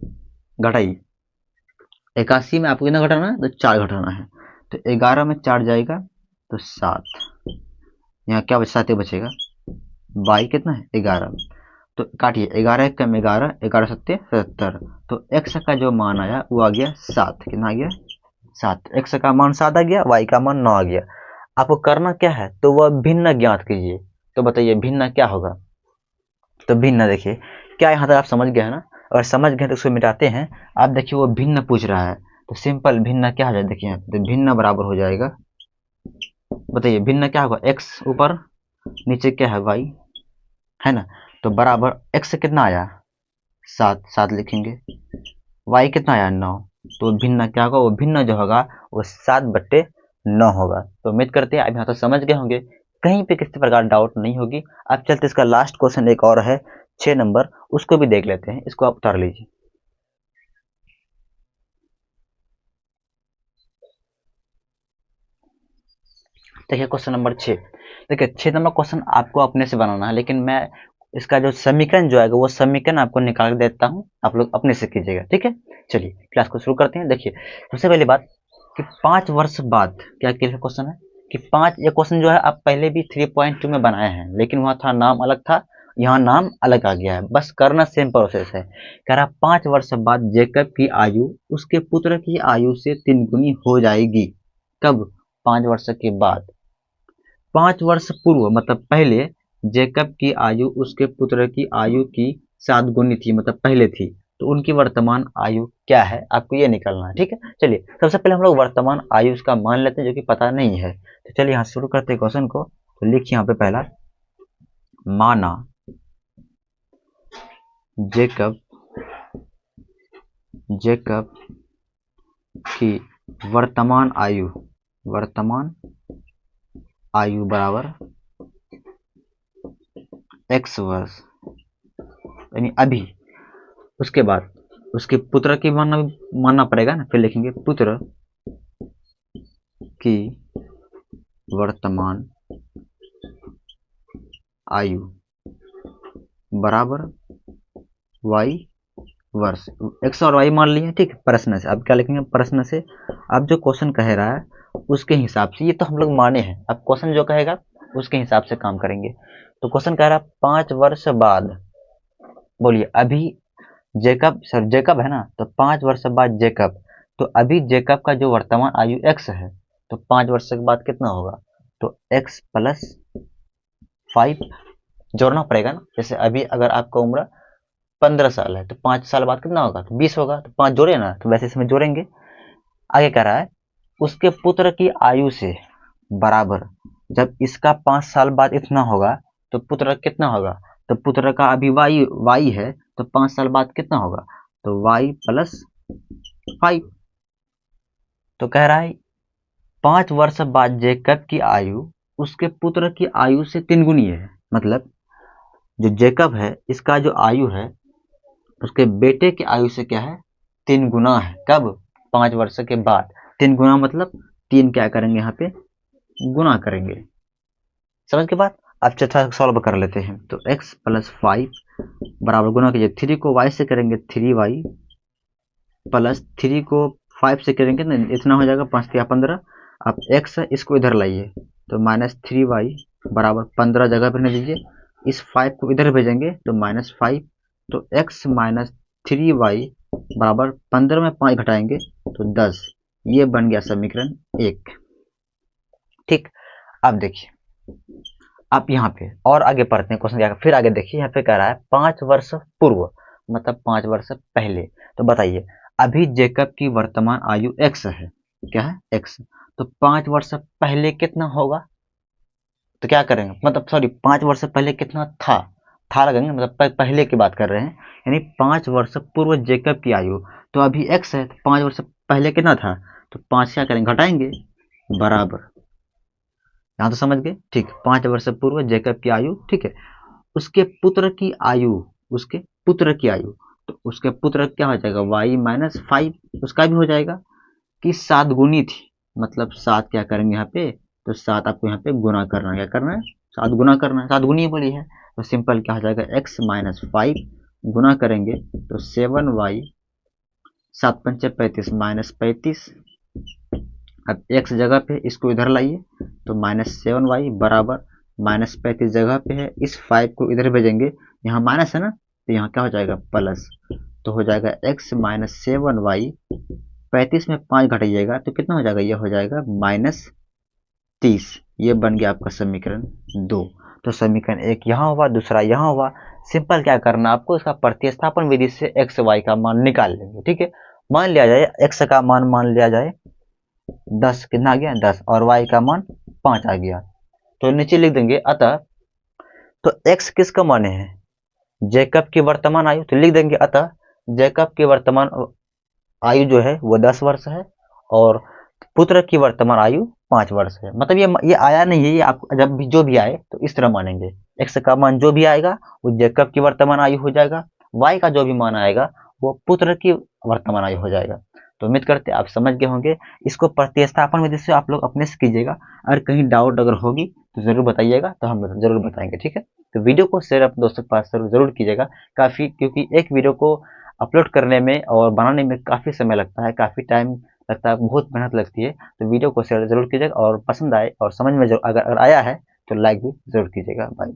घटाइए, 81 में आपको कितना घटाना है, तो 4 घटाना है, तो 11 में 4 जाएगा तो 7, यहाँ क्या बचा 7 बचेगा, बाई कितना है 11, तो काटिए 11 कम 11, 11 सत्ते 77, तो x का जो मान आया वो आ गया 7, कितना आ गया 7, x का मान 7 आ गया, y का मान 9 आ गया। आपको करना क्या है, तो वह भिन्न ज्ञात कीजिए, तो बताइए भिन्न क्या होगा, तो भिन्न देखिए क्या, यहाँ तक आप समझ गए हैं ना, अगर समझ गए तो उसको मिटाते हैं। आप देखिए वो भिन्न पूछ रहा है, तो सिंपल भिन्न क्या हो जाए, देखिए यहाँ पे भिन्न बराबर हो जाएगा, बताइए भिन्न क्या होगा, x ऊपर नीचे क्या है y है ना, तो बराबर x कितना आया 7, 7 लिखेंगे, y कितना आया 9, तो भिन्न क्या होगा, वो भिन्न जो होगा वो 7/9 होगा। तो उम्मीद करते हैं आप यहाँ तक समझ गए होंगे, कहीं पे किसी प्रकार डाउट नहीं होगी। अब चलते इसका लास्ट क्वेश्चन एक और है 6 नंबर, उसको भी देख लेते हैं, इसको आप उतार लीजिए। देखिए क्वेश्चन नंबर 6, देखिए 6 नंबर क्वेश्चन आपको अपने से बनाना है, लेकिन मैं इसका जो समीकरण जो आएगा वो समीकरण आपको निकाल देता हूँ, आप लोग अपने से कीजिएगा। ठीक है, चलिए क्लास को शुरू करते हैं। देखिए सबसे पहली बात कि 5 वर्ष बाद क्या क्वेश्चन है कि 5, ये क्वेश्चन जो है आप पहले भी 3.2 में बनाए हैं, लेकिन वहाँ था नाम अलग था, यहाँ नाम अलग आ गया है, बस करना सेम प्रोसेस है। कह रहा 5 वर्ष बाद जेकब की आयु उसके पुत्र की आयु से 3 गुनी हो जाएगी। कब, 5 वर्ष के बाद। 5 वर्ष पूर्व मतलब पहले जेकब की आयु उसके पुत्र की आयु की 7 गुनी थी, मतलब पहले थी, तो उनकी वर्तमान आयु क्या है, आपको ये निकालना है। ठीक है, चलिए सबसे पहले हम लोग वर्तमान आयु उसका मान लेते हैं, जो कि पता नहीं है। तो चलिए यहाँ शुरू करते हैं क्वेश्चन को। तो लिखिए यहाँ पे पहला, माना जेकब की वर्तमान आयु बराबर x वर्ष, यानी अभी। उसके बाद उसके पुत्र की मानना पड़ेगा ना, फिर लिखेंगे पुत्र की वर्तमान आयु बराबर y वर्ष, x और y मान लिए। ठीक, प्रश्न से अब क्या लिखेंगे, प्रश्न से अब जो क्वेश्चन कह रहा है उसके हिसाब से, ये तो हम लोग माने हैं, अब क्वेश्चन जो कहेगा उसके हिसाब से काम करेंगे। तो क्वेश्चन कह रहा है 5 वर्ष बाद, बोलिए अभी जेकब है ना, तो 5 वर्ष बाद जेकब, तो अभी जेकब का जो वर्तमान आयु x है, तो 5 वर्ष के बाद कितना होगा, तो x + 5 जोड़ना पड़ेगा ना। जैसे अभी अगर आपका उम्र 15 साल है, तो 5 साल बाद कितना होगा, तो 20 होगा, तो 5 जोड़े ना, तो वैसे इसमें जोड़ेंगे। आगे कह रहा है उसके पुत्र की आयु से बराबर, जब इसका 5 साल बाद इतना होगा तो पुत्र कितना होगा, तो पुत्र का अभी y है, तो 5 साल बाद कितना होगा, तो y प्लस 5। तो कह रहा है 5 वर्ष बाद जेकब की आयु उसके पुत्र की आयु से 3 गुनी है। मतलब जो जेकब है इसका जो आयु है उसके बेटे की आयु से क्या है, 3 गुना है। कब, 5 वर्ष के बाद। 3 गुना मतलब 3 क्या करेंगे यहाँ पे, गुना करेंगे। समझ के बाद अब चौथा सॉल्व कर लेते हैं। तो x प्लस 5 बराबर गुना कीजिए, 3 को y से करेंगे 3y प्लस 3 को 5 से करेंगे ना, इतना हो जाएगा 5 या 15। अब x है इसको इधर लाइए, तो माइनस 3y बराबर 15 जगह पर नहीं दीजिए, इस 5 को इधर भेजेंगे तो माइनस 5। तो x माइनस 3y बराबर 15 में 5 घटाएंगे तो 10। ये बन गया समीकरण 1। ठीक, अब देखिए, आप यहाँ पे और आगे पढ़ते हैं क्वेश्चन क्या, फिर आगे देखिए यहाँ पे कह रहा है 5 वर्ष पूर्व, मतलब 5 वर्ष पहले। तो बताइए अभी जेकब की वर्तमान आयु x है, क्या है x, तो 5 वर्ष पहले कितना होगा, तो क्या करेंगे, मतलब सॉरी 5 वर्ष पहले कितना था लगेंगे, मतलब पहले की बात कर रहे हैं, यानी 5 वर्ष पूर्व जेकब की आयु, तो अभी x है, तो 5 वर्ष पहले कितना था, तो 5 क्या करेंगे, घटाएंगे, बराबर। यहाँ तो समझ गए। ठीक, 5 वर्ष पूर्व जेकब की आयु, ठीक है, उसके पुत्र की आयु, उसके पुत्र की आयु, तो उसके पुत्र क्या हो जाएगा, y माइनस 5, उसका भी हो जाएगा कि 7 गुनी थी, मतलब 7 क्या करेंगे यहाँ पे, तो 7 आपको यहाँ पे गुना करना है, क्या करना है, 7 गुना करना है, 7 गुनी बोली है, तो सिंपल क्या हो जाएगा, x माइनस 5 गुना करेंगे तो 7y, 7 पंचे 35 माइनस 35। अब x जगह पे इसको इधर लाइए, तो माइनस 7y बराबर माइनस 35 जगह पे है, इस 5 को इधर भेजेंगे, यहाँ माइनस है ना, तो यहाँ क्या हो जाएगा, प्लस। तो हो जाएगा x माइनस 7y, 35 में 5 घटाइएगा तो कितना हो जाएगा, यह हो जाएगा माइनस 30। ये बन गया आपका समीकरण 2। तो समीकरण 1 यहाँ हुआ, दूसरा यहाँ हुआ। सिंपल क्या करना आपको, इसका प्रतिस्थापन विधि से x y का मान निकाल लेंगे। ठीक है, मान लिया जाए x का मान लिया जाए 10, कितना आ गया 10, और y का मान 5 आ गया, तो नीचे लिख देंगे अतः, तो x किसका मान है, जेकब की वर्तमान आयु, तो लिख देंगे अतः जेकब की वर्तमान आयु जो है वो 10 वर्ष है और पुत्र की वर्तमान आयु 5 वर्ष है। मतलब ये आया नहीं है, ये आप जब भी जो भी आए तो इस तरह मानेंगे, x का मान जो भी आएगा वो जेकब की वर्तमान आयु हो जाएगा, y का जो भी मान आएगा वो पुत्र की वर्तमान आयु हो जाएगा। तो उम्मीद करते हैं आप समझ गए होंगे। इसको प्रतिस्थापन विधि से आप लोग अपने से कीजिएगा, अगर कहीं डाउट अगर होगी तो जरूर बताइएगा, तो हम जरूर बताएंगे। ठीक है, तो वीडियो को शेयर अपने दोस्तों के पास जरूर कीजिएगा, काफ़ी, क्योंकि एक वीडियो को अपलोड करने में और बनाने में काफ़ी समय लगता है, काफ़ी टाइम लगता है, बहुत मेहनत लगती है। तो वीडियो को शेयर जरूर कीजिएगा और पसंद आए और समझ में अगर आया है तो लाइक भी जरूर कीजिएगा। बाय।